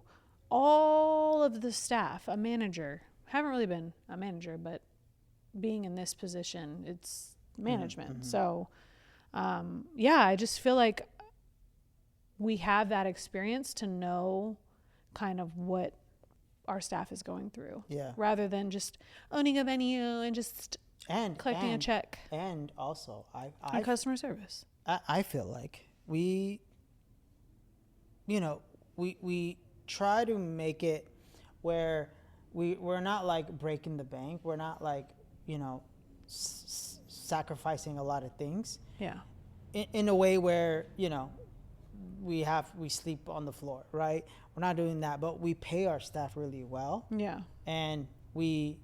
all of the staff, a manager. Haven't really been a manager, but being in this position, it's management. Mm-hmm. So, I just feel like we have that experience to know kind of what our staff is going through. Yeah. Rather than just owning a venue and just collecting a check. And also, and customer service. I feel like we try to make it where we're not like breaking the bank. We're not like, sacrificing a lot of things. Yeah. In a way where, we sleep on the floor, right? We're not doing that, but we pay our staff really well. Yeah. And we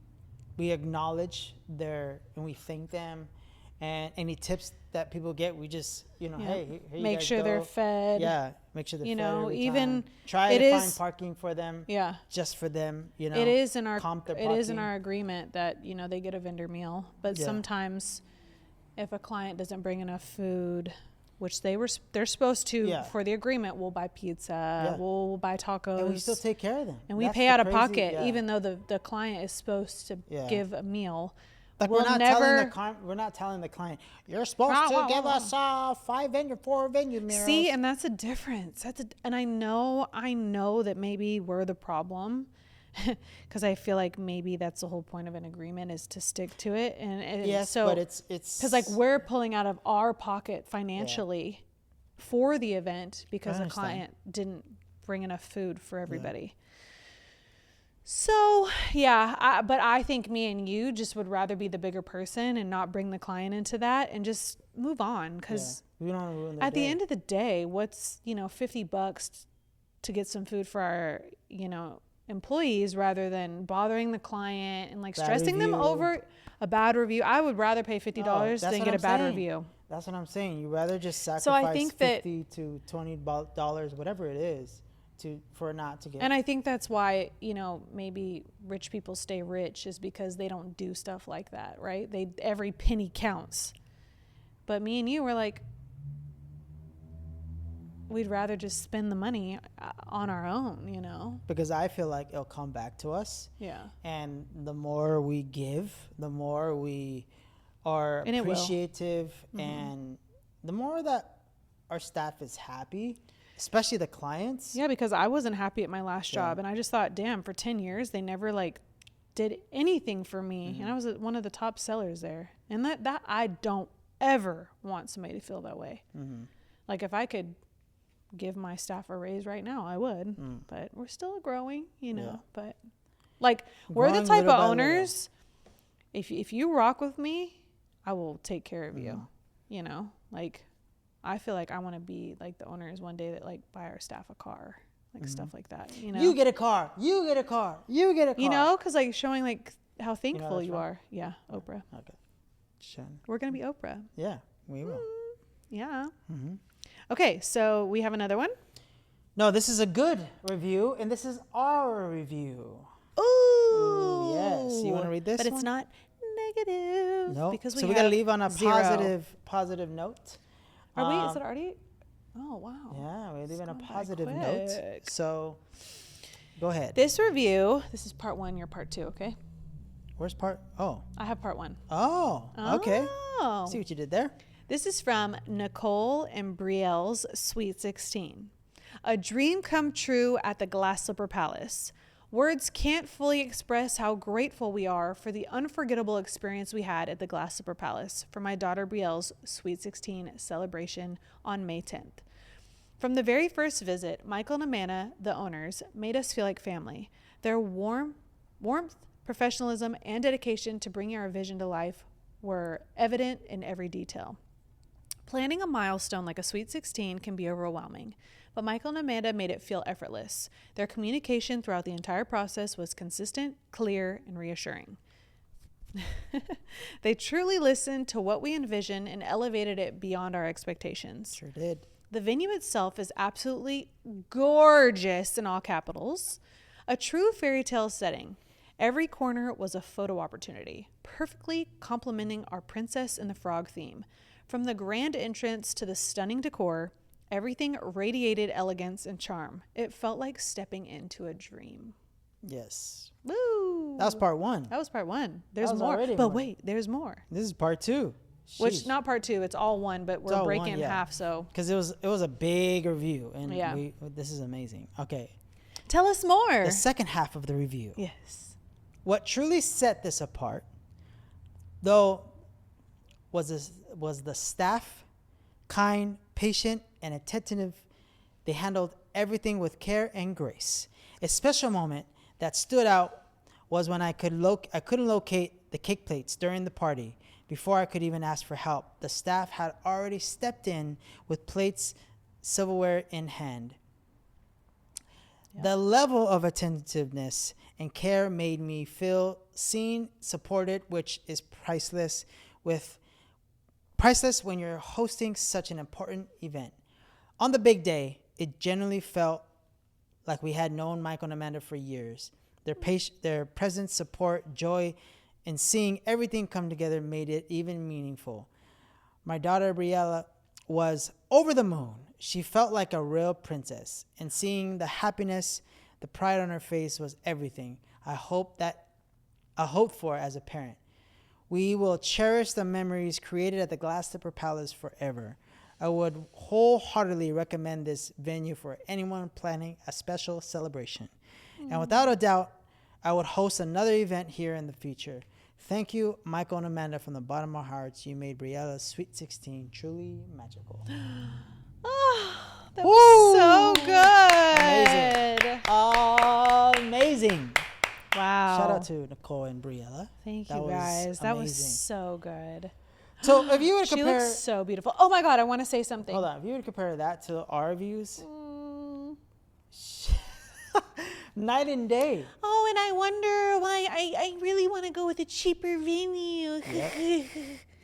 acknowledge and we thank them. And any tips that people get, we just, hey, here make sure they're fed. Yeah, make sure they're fed every even time. Try to find parking for them. Yeah, just for them. It is in our agreement that they get a vendor meal. But sometimes, if a client doesn't bring enough food, which they're supposed to for the agreement, we'll buy pizza, we'll buy tacos, and we still take care of them, and we pay out of pocket, even though the client is supposed to give a meal. Like we're not telling the client, you're supposed to give us 4 venue meals. See, and that's a difference. And I know that maybe we're the problem, because I feel like maybe that's the whole point of an agreement is to stick to it. And yes, so, but it's because like we're pulling out of our pocket financially for the event because the client didn't bring enough food for everybody. So, but I think me and you just would rather be the bigger person and not bring the client into that and just move on. Because at the end of the day, what's, $50 to get some food for our, employees rather than bothering the client and like stressing them over a bad review. I would rather pay $50 than get a bad review. That's what I'm saying. You'd rather just sacrifice $50 to $20, whatever it is. For not to get. And I think that's why, maybe rich people stay rich is because they don't do stuff like that, right? Every penny counts. But me and you were like, we'd rather just spend the money on our own, Because I feel like it'll come back to us. Yeah. And the more we give, the more we are appreciative, and the more that our staff is happy. Especially the clients. Yeah, because I wasn't happy at my last job, and I just thought, damn, for 10 years they never did anything for me, and I was one of the top sellers there. And that I don't ever want somebody to feel that way. Mm-hmm. Like if I could give my staff a raise right now, I would. But we're still growing, But like we're the type of owners. If you rock with me, I will take care of you. Like. I feel like I want to be like the owners one day that like buy our staff a car, like stuff like that. You get a car. You get a car. You get a car. Because like showing like how thankful you are. Yeah, Oprah. Okay. Shen. We're gonna be Oprah. Yeah, we will. Yeah. Mm-hmm. Okay, so we have another one. No, this is a good review, and this is our review. Ooh, yes. You want to read this? But it's not negative. No. Because so we got to leave on a 0. positive note. Are we? Is it already? Oh, wow. Yeah, we're leaving a positive note. So go ahead. This review, this is part 1, you're part 2, okay? Where's part? Oh. I have part 1. Oh, okay. Oh. See what you did there? This is from Nicole and Brielle's Sweet 16. A dream come true at the Glass Slipper Palace. Words can't fully express how grateful we are for the unforgettable experience we had at the Glass Slipper Palace for my daughter Brielle's Sweet 16 celebration on May 10th. From the very first visit, Michael and Amanda, the owners, made us feel like family. Their warmth, professionalism, and dedication to bringing our vision to life were evident in every detail. Planning a milestone like a Sweet 16 can be overwhelming, but Michael and Amanda made it feel effortless. Their communication throughout the entire process was consistent, clear, and reassuring. They truly listened to what we envisioned and elevated it beyond our expectations. Sure did. The venue itself is absolutely gorgeous in all capitals. A true fairy tale setting. Every corner was a photo opportunity, perfectly complementing our Princess and the Frog theme. From the grand entrance to the stunning decor, everything radiated elegance and charm. It felt like stepping into a dream. Yes. Woo! That was part 1. That was part 1. There's more. But wait, there's more. This is part 2. Sheesh. Which, not part 2, it's all 1, but we're breaking in half, so. Because it was a big review, and this is amazing. Okay. Tell us more. The second half of the review. Yes. What truly set this apart, though, was the staff, kind, patient, and attentive. They handled everything with care and grace. A special moment that stood out was when I couldn't locate the cake plates during the party. Before I could even ask for help, the staff had already stepped in with plates, silverware in hand. Yep. The level of attentiveness and care made me feel seen, supported, which is priceless when you're hosting such an important event. On the big day, it generally felt like we had known Michael and Amanda for years. Their presence, support, joy, and seeing everything come together made it even meaningful. My daughter Briella was over the moon. She felt like a real princess, and seeing the happiness, the pride on her face was everything I hoped for as a parent. We will cherish the memories created at the Glass Slipper Palace forever. I would wholeheartedly recommend this venue for anyone planning a special celebration. And without a doubt, I would host another event here in the future. Thank you, Michael and Amanda, from the bottom of our hearts. You made Briella's Sweet 16 truly magical. That was so good. Amazing. Wow. Shout out to Nicole and Briella. Thank you, guys. That was so good. So if you would compare... She looks so beautiful. Oh, my God. I want to say something. Hold on. If you would compare that to our views... Night and day. Oh, and I wonder why I really want to go with a cheaper venue.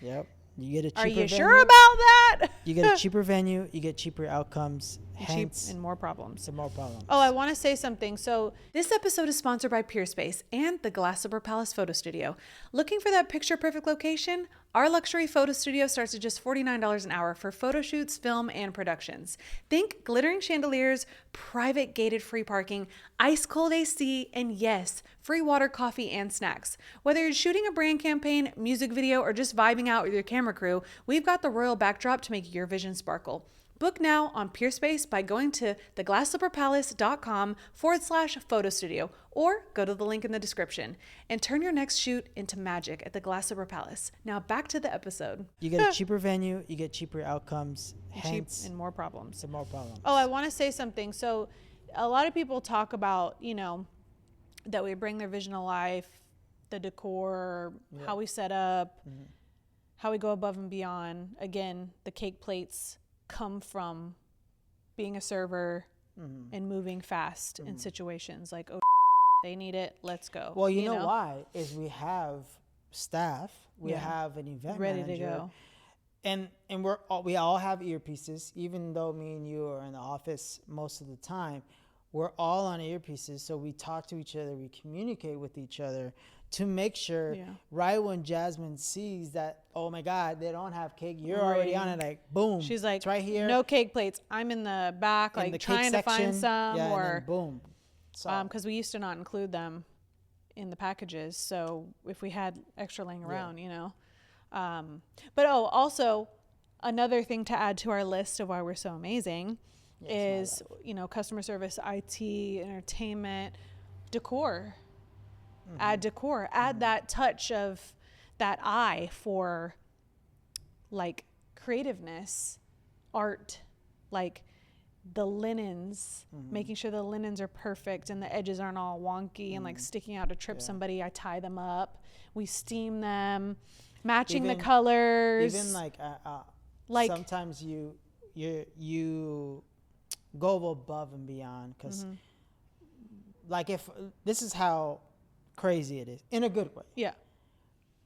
Yep. You get a cheaper venue. Are you venue. Sure about that? You get a cheaper venue. You get cheaper outcomes. Hence, and more problems. And more problems. Oh, I want to say something. So this episode is sponsored by Peerspace and the Glass Slipper Palace Photo Studio. Looking for that picture-perfect location? Our luxury photo studio starts at just $49 an hour for photo shoots, film, and productions. Think glittering chandeliers, private gated free parking, ice-cold AC, and yes, free water, coffee, and snacks. Whether you're shooting a brand campaign, music video, or just vibing out with your camera crew, we've got the royal backdrop to make your vision sparkle. Book now on Peerspace by going to theglassslipperpalace.com/photo studio or go to the link in the description and turn your next shoot into magic at the Glass Slipper Palace. Now back to the episode. You get a cheaper venue, you get cheaper outcomes, and more problems. And more problems. Oh, I want to say something. So a lot of people talk about, that we bring their vision to life, the decor, how we set up, how we go above and beyond. Again, the cake plates come from being a server and moving fast in situations like, oh, they need it, let's go. Well, you know why is we have staff, we have an event ready manager, to go, and we all have earpieces. Even though me and you are in the office most of the time, we're all on earpieces, so we talk to each other, we communicate with each other to make sure right when Jasmine sees that, oh my God, they don't have cake, you're already on it, like boom. She's like, it's right here. No cake plates. I'm in the back, like the trying to find some, or and then boom. Because we used to not include them in the packages, so if we had extra laying around, you know. But also another thing to add to our list of why we're so amazing is, you know, customer service, IT, entertainment, decor. Add decor. Add that touch of that eye for like creativeness, art, like the linens, making sure the linens are perfect and the edges aren't all wonky and like sticking out to trip somebody. I tie them up. We steam them, matching the colors. Even like sometimes you go above and beyond, because like if this is how crazy it is in a good way. Yeah.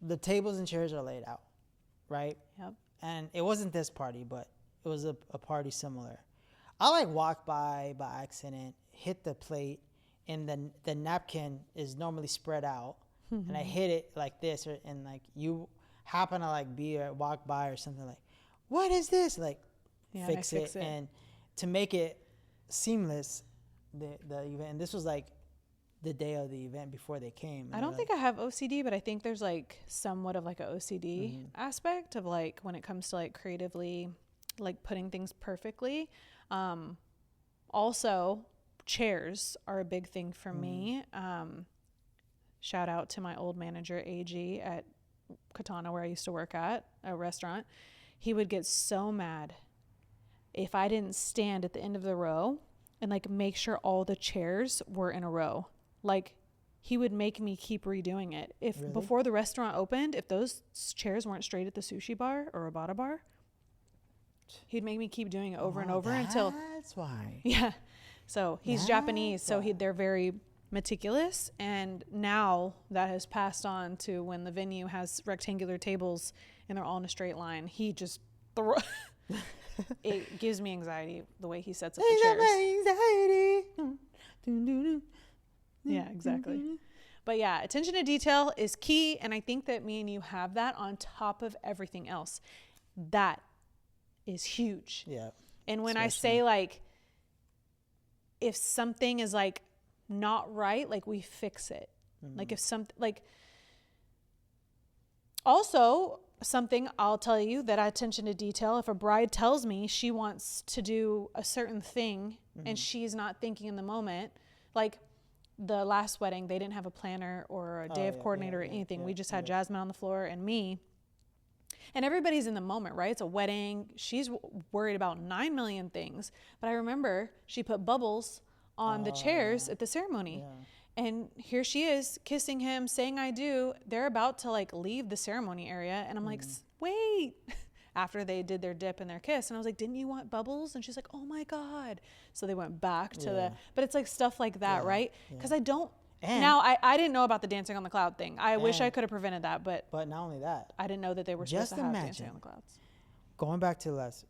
The tables and chairs are laid out, right? Yep. And it wasn't this party, but it was a party similar. I like walk by accident, hit the plate, and then the napkin is normally spread out, and I hit it like this, and like you happen to like walk by or something, like, what is this? Like, fix it. And to make it seamless, the event. And this was like the day of the event before they came. I don't think I have OCD, but I think there's like somewhat of like a OCD aspect of like when it comes to like creatively like putting things perfectly. Also, chairs are a big thing for me. Shout out to my old manager, AG, at Katana, where I used to work at a restaurant. He would get so mad if I didn't stand at the end of the row and like make sure all the chairs were in a row. Like, he would make me keep redoing it. If before the restaurant opened, if those chairs weren't straight at the sushi bar or Rabata bar, he'd make me keep doing it over and over until. That's why. Yeah. So he's Japanese, so they're very meticulous. And now that has passed on to when the venue has rectangular tables and they're all in a straight line. He just it gives me anxiety the way he sets up the chairs. Anxiety. Yeah, exactly. But yeah, attention to detail is key, and I think that me and you have that on top of everything else. That is huge. Yeah. And when I say like, if something is like not right, like we fix it. Like if something like, also something I'll tell you that attention to detail, if a bride tells me she wants to do a certain thing and she's not thinking in the moment, like the last wedding, they didn't have a planner or a day of coordinator or anything. We just had Jasmine on the floor and me. And everybody's in the moment, right? It's a wedding. She's worried about 9 million things. But I remember she put bubbles on the chairs at the ceremony. Yeah. And here she is kissing him, saying I do. They're about to like leave the ceremony area. And I'm like, wait. After they did their dip and their kiss. And I was like, didn't you want bubbles? And she's like, oh my God. So they went back to but it's like stuff like that, right? Because I don't. Now, I didn't know about the dancing on the cloud thing. I wish I could have prevented that, but not only that, I didn't know that they were supposed to have dancing on the clouds. Going back to Les,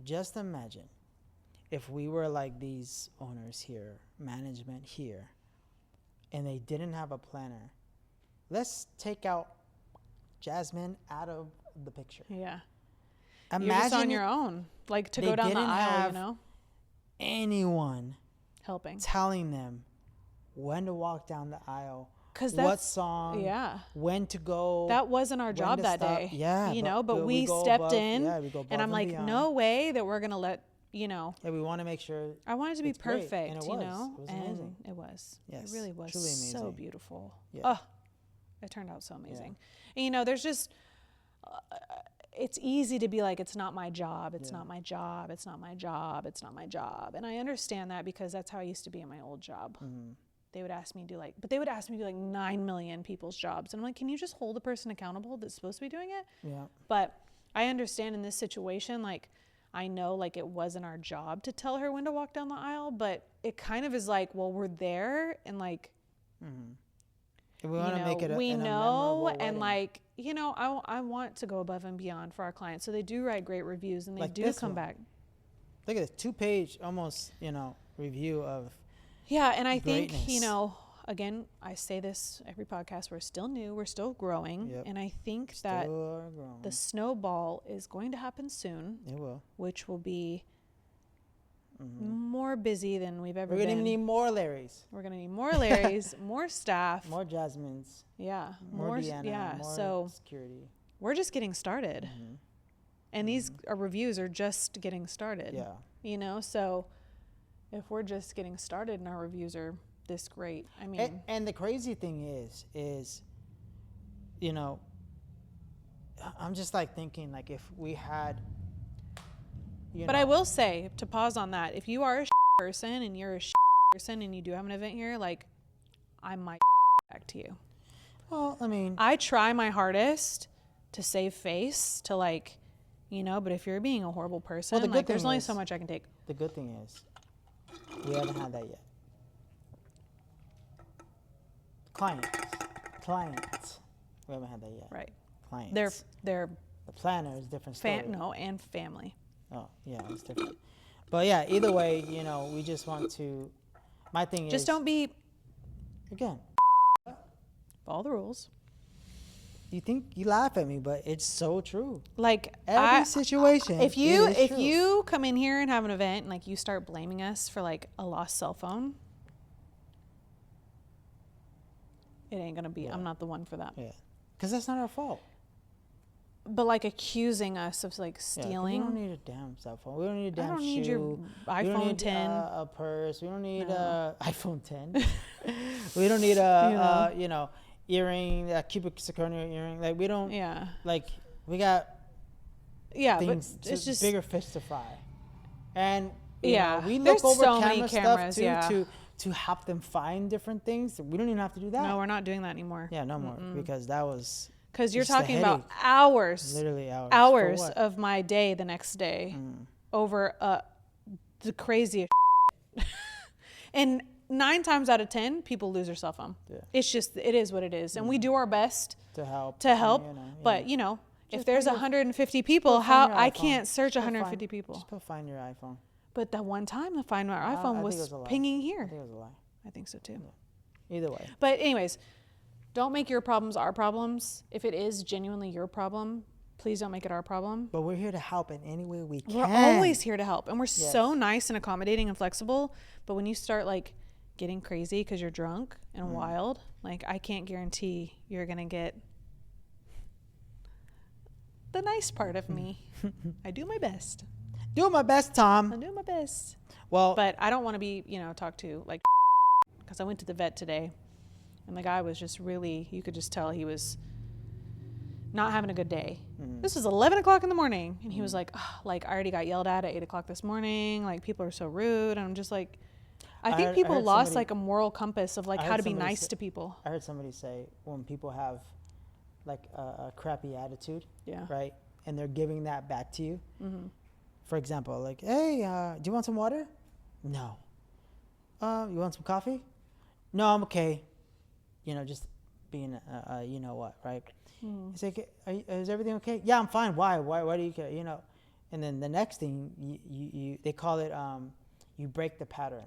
just imagine if we were like these owners here, management here, and they didn't have a planner. Let's take out Jasmine out of the picture. Yeah. Imagine you're just on your own, like to go down the aisle, you know? Anyone helping, telling them when to walk down the aisle, what song, when to go. That wasn't our job that day, you know, but we stepped in, and I'm like, no way that we're going to let, you know. Yeah, we want to make sure. I want it to be perfect, and you know. It was amazing. It was. Yes, it really was truly amazing. So beautiful. Yeah. Oh, it turned out so amazing. And, you know, there's just, it's easy to be like, it's not my job. It's not my job. It's not my job. It's not my job. And I understand that because that's how I used to be in my old job. They would ask me to do like, but they would ask me to do like 9 million people's jobs. And I'm like, can you just hold the person accountable that's supposed to be doing it? Yeah. But I understand in this situation, like, I know like it wasn't our job to tell her when to walk down the aisle, but it kind of is like, well, we're there and like, we want to make it we know, and like, you know, I want to go above and beyond for our clients. So they do write great reviews and they like do come back. Look at this 2-page almost, you know, review of Yeah, and I greatness. think, you know, again, I say this every podcast, we're still new, we're still growing. Yep. And I think that the snowball is going to happen soon. It will. Which will be more busy than we've ever been. We're going to need more Larrys. We're going to need more Larrys, more staff. More Jasmines. Yeah. More Deanna, more so security. We're just getting started. And these reviews are just getting started. Yeah. You know, so if we're just getting started and our reviews are this great, I mean. And the crazy thing is, you know, I'm just like thinking like if we had, But I will say, to pause on that, if you are a person and you're a person and you do have an event here, like, I might back to you. Well, I mean, I try my hardest to save face, to like, you know, but if you're being a horrible person, like, there's only so much I can take. The good thing is, we haven't had that yet. Clients, we haven't had that yet. Right. Clients. They're the planner is a different story. And family. Oh, yeah, it's different. But yeah, either way, you know, we just want to, my thing is. Just don't be. Again. Follow the rules. You think you laugh at me, but it's so true. Like every situation. If you come in here and have an event and like you start blaming us for like a lost cell phone, it ain't gonna be. Yeah. I'm not the one for that. Yeah, because that's not our fault. But like accusing us of like stealing. We don't need a damn cell phone. We don't need a damn shoe. I don't need your iPhone we don't need, 10. A purse. We don't need a iPhone 10. We don't need a you know, earring, a cubic zirconia earring. Like we don't. Yeah. Like we got. Yeah, things but it's just bigger fish to fry, and you know, we look over so camera cameras, stuff too to help them find different things. We don't even have to do that. No, we're not doing that anymore. Yeah, no more because that was. Because you're talking about hours. Literally hours. Hours of my day the next day over the craziest And 9 times out of 10, people lose their cell phone. Yeah. It's just, it is what it is. And we do our best to help. But, you know, if there's 150 people, I can't search 150 people. Just find your iPhone. But that one time the Find My iPhone was pinging here. I think it was a lie. I think so too. Yeah. Either way. But anyways, don't make your problems our problems. If it is genuinely your problem, please don't make it our problem. But we're here to help in any way we can. We're always here to help. And we're so nice and accommodating and flexible. But when you start like getting crazy because you're drunk and wild, like I can't guarantee you're going to get the nice part of me. I do my best. Doing my best, Tom. I'm doing my best. Well, but I don't want to be, talked to like, because I went to the vet today and the guy was just really, you could just tell he was not having a good day. This was 11 o'clock in the morning. And he was like, oh, like I already got yelled at 8 o'clock this morning. Like people are so rude. And I'm just like, I think people lost like a moral compass of like how to be nice to people. I heard somebody say when people have like a crappy attitude, right? And they're giving that back to you. For example, like, hey, do you want some water? No. You want some coffee? No, I'm okay. Just being, you know what, right? It's like, is everything okay? Yeah, I'm fine. Why do you care? And then the next thing, you they call it, you break the pattern.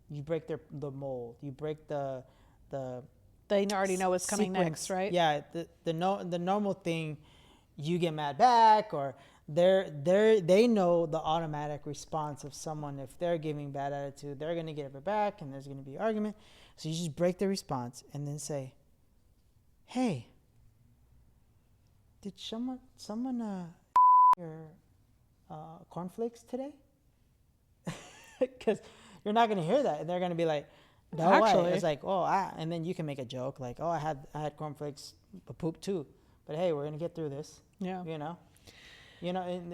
You break the mold. You break the. They already know what's coming next, right? Yeah, the normal thing, you get mad back, or they know the automatic response of someone. If they're giving bad attitude, they're gonna get it back, and there's gonna be argument. So you just break the response and then say, "Hey, did someone your cornflakes today?" Because you're not gonna hear that, and they're gonna be like, "No, actually." It's like, "Oh," and then you can make a joke like, "Oh, I had cornflakes, but poop too." But hey, we're gonna get through this. Yeah.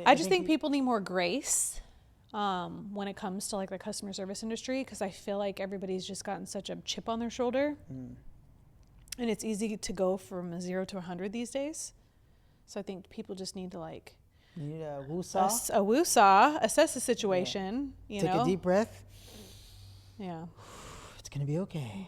I just think people need more grace when it comes to like the customer service industry, because I feel like everybody's just gotten such a chip on their shoulder, and it's easy to go from 0 to 100 these days. So I think people just need to like. You need a woo-saw. Assess the situation. Take a deep breath. Yeah. It's gonna be okay.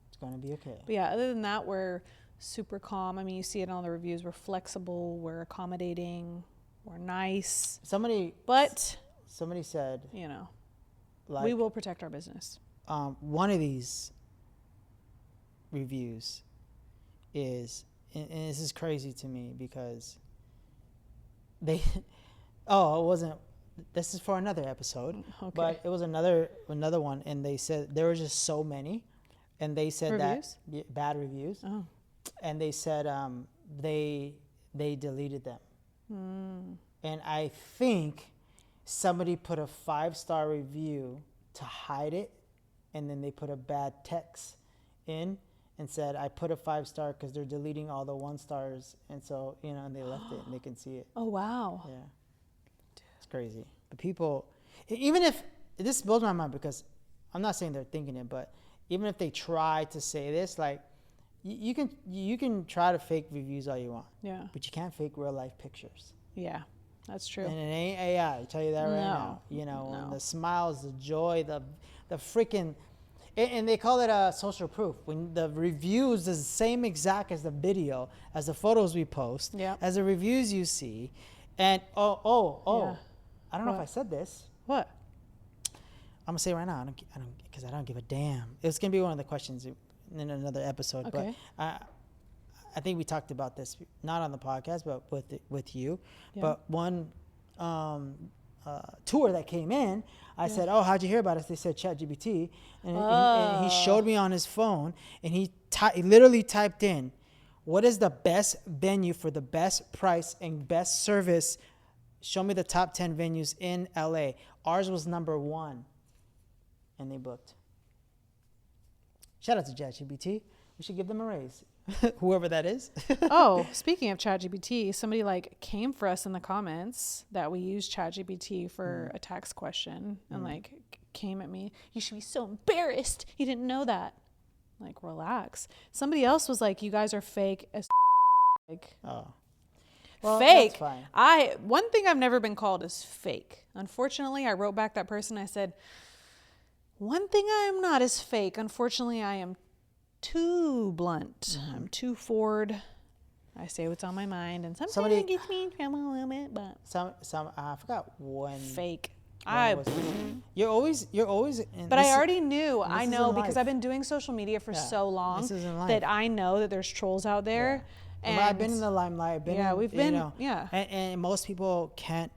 It's gonna be okay. But yeah, other than that, we're super calm. I mean, you see it in all the reviews. We're flexible. We're accommodating. We're nice. Somebody said, like, we will protect our business. one of these reviews is, and this is crazy to me because they, it wasn't, this is for another episode, but it was another one, and they said there were just so many, and they said reviews? Bad reviews, and they said they deleted them, and I think somebody put a 5-star review to hide it, and then they put a bad text in and said, I put a 5-star because they're deleting all the 1-stars, and so and they left it and they can see it. Oh wow. Yeah. It's crazy. But people, even if, this blows my mind because I'm not saying they're thinking it, but even if they try to say this, like, you can try to fake reviews all you want. Yeah. But you can't fake real life pictures. Yeah, that's true. And it ain't AI, I tell you that right now. And the smiles, the joy, the freaking, and they call it a social proof. When the reviews is the same exact as the video, as the photos we post, as the reviews you see. And I don't know if I said this. What? I'm gonna say right now. I don't, because I don't give a damn. It's gonna be one of the questions in another episode. Okay. But I think we talked about this not on the podcast, but with you. Yeah. But one tour that came in, I said, "Oh, how'd you hear about us?" They said ChatGPT, and he showed me on his phone, and he literally typed in, "What is the best venue for the best price and best service? Show me the top 10 venues in LA." Ours was number 1, and they booked. Shout out to ChatGPT. We should give them a raise, whoever that is. Oh, speaking of ChatGPT, somebody came for us in the comments that we use ChatGPT for a tax question, and came at me. You should be so embarrassed. You didn't know that. Relax. Somebody else was like, you guys are fake as well, fake. That's fine. One thing I've never been called is fake. Unfortunately, I wrote back that person. I said, one thing I am not is fake. Unfortunately, I am too blunt. I'm too forward. I say what's on my mind, and sometimes it gets me in trouble a little bit. But I forgot when. Fake. You're always. But I already knew. I know because I've been doing social media for so long that I know that there's trolls out there. Yeah. And I've been in the limelight. We've been. And most people can't,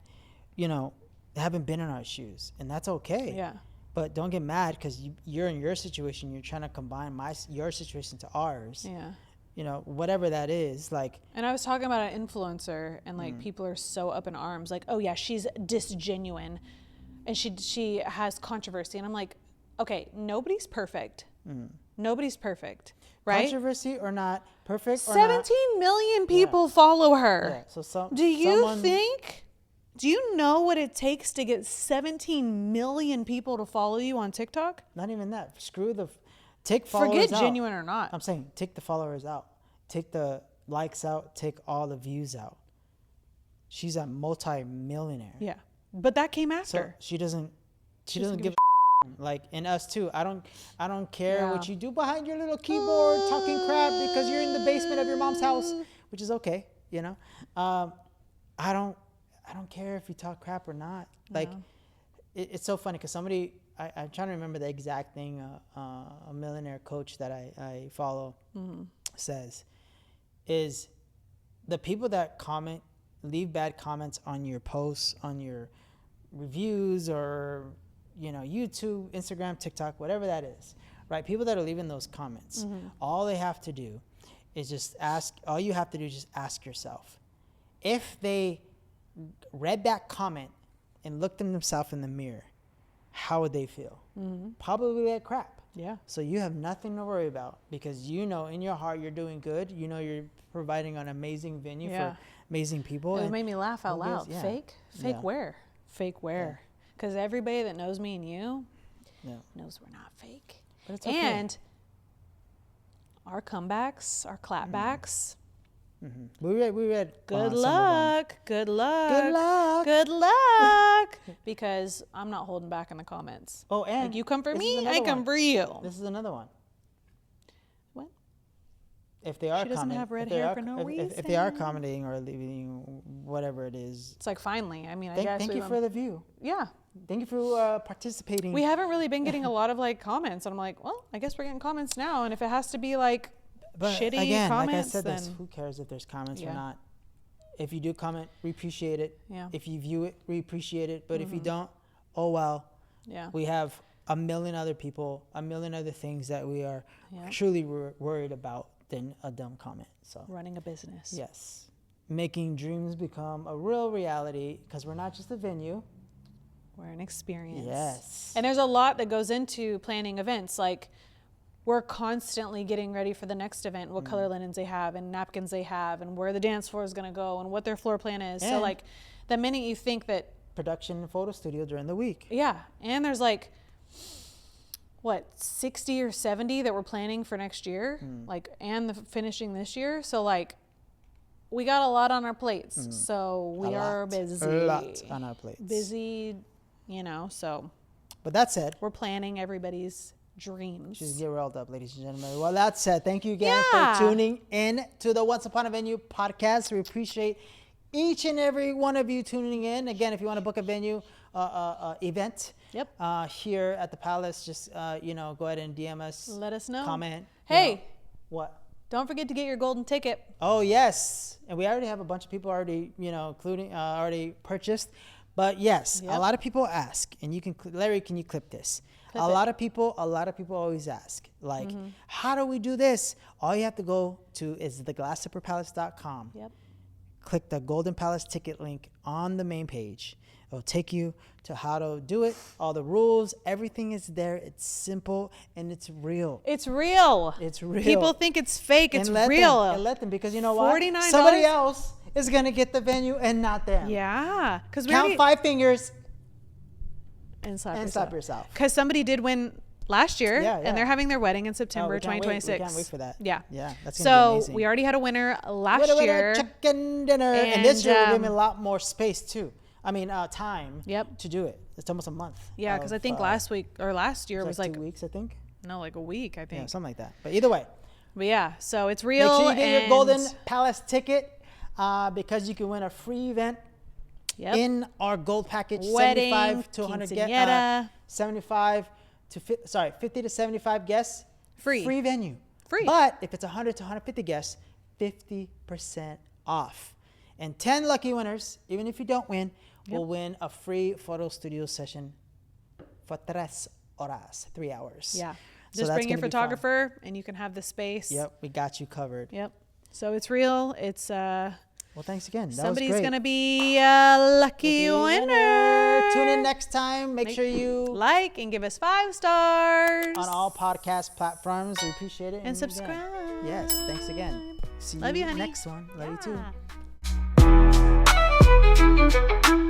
haven't been in our shoes, and that's okay. Yeah. But don't get mad because you're in your situation. You're trying to combine your situation to ours. Yeah. Whatever that is, And I was talking about an influencer, and people are so up in arms, oh yeah, she's disgenuine, and she has controversy, and I'm like, okay, nobody's perfect. Nobody's perfect. Right? Controversy or not, perfect or 17 million people follow her. Yeah. So do you know what it takes to get 17 million people to follow you on TikTok? Not even that. Take followers out. Forget genuine or not. I'm saying take the followers out. Take the likes out. Take all the views out. She's a multi-millionaire. Yeah. But that came after. So she doesn't give and us too. I don't care what you do behind your little keyboard talking crap because you're in the basement of your mom's house, which is okay, I don't care if you talk crap or not. It's so funny because somebody, I'm trying to remember the exact thing a millionaire coach that I follow says is the people that leave bad comments on your posts, on your reviews, or YouTube, Instagram, TikTok, whatever that is, right? People that are leaving those comments, all they have to do is just ask yourself, if they read that comment and looked at themselves in the mirror, how would they feel? Probably like crap. Yeah. So you have nothing to worry about because in your heart you're doing good. You're providing an amazing venue for amazing people. It made me laugh out loud. Fake where? Fake where? Because everybody that knows me and you knows we're not fake. But it's okay. And our comebacks, our clapbacks. We read. Good luck. Because I'm not holding back in the comments. Oh, and you come for me, I come for you. This is another one. What? If they are, she doesn't have red hair for no reason. If they are commenting or leaving whatever it is, it's finally. I mean, thank you for the view. Yeah. Thank you for participating. We haven't really been getting a lot of like comments, and I'm like, well, I guess we're getting comments now. And if it has to be like shitty again, comments, like I said, then who cares if there's comments or not? If you do comment, we appreciate it. Yeah. If you view it, we appreciate it. But if you don't, oh well. Yeah. We have a million other people, a million other things that we are truly worried about than a dumb comment. So running a business. Yes. Making dreams become a real reality, because we're not just a venue. We're an experience. Yes. And there's a lot that goes into planning events. Like, we're constantly getting ready for the next event, what color linens they have and napkins they have and where the dance floor is going to go and what their floor plan is. So like, the minute you think that production and photo studio during the week. Yeah. And there's like, what, 60 or 70 that we're planning for next year, like, and the finishing this year. So like, we got a lot on our plates. So we are busy. A lot on our plates. Busy, you know, so. But that said, we're planning everybody's dreams. Just get rolled up, ladies and gentlemen. Well, that said, thank you again for tuning in to the Once Upon a Venue podcast. We appreciate each and every one of you tuning in. Again, if you want to book a venue event here at the Palace, just go ahead and DM us. Let us know. Comment. Hey, what? Don't forget to get your golden ticket. Oh yes, and we already have a bunch of people already, including already purchased. But yes, a lot of people ask, and you can, Larry, can you clip this? A lot of people always ask, like, how do we do this? All you have to go to is theglassslipperpalace.com. Yep. Click the Golden Palace ticket link on the main page. It'll take you to how to do it, all the rules, everything is there. It's simple and it's real. It's real. It's real. People think it's fake. It's real. Let them, because you know what? $49. Somebody else is going to get the venue and not them. Yeah. Count 5 fingers and slap yourself. Because somebody did win last year, and they're having their wedding in September 2026. We can't wait for that. Yeah. Yeah, that's going to be amazing. So we already had a winner last year. Chicken dinner. And this year we're giving a lot more space too. I mean, time to do it. It's almost a month. Yeah, because I think last year was like 2 weeks, I think. No, like a week, I think. Yeah, something like that. But either way. But yeah, so it's real. Make sure you get your Golden Palace ticket, because you can win a free event in our gold package. Wedding, 75 to 100 guests. 50 to 75 guests. Free venue. Free. But if it's 100 to 150 guests, 50% off. And 10 lucky winners, even if you don't win, will win a free photo studio session for 3 hours. Yeah. So just bring your photographer and you can have the space. Yep, we got you covered. Yep. So it's real. It's well, thanks again. Somebody's going to be a lucky winner. Tune in next time. Make sure you like and give us 5 stars on all podcast platforms. We appreciate it. And subscribe. Yes, thanks again. See Love you, honey. Next one. Love you too.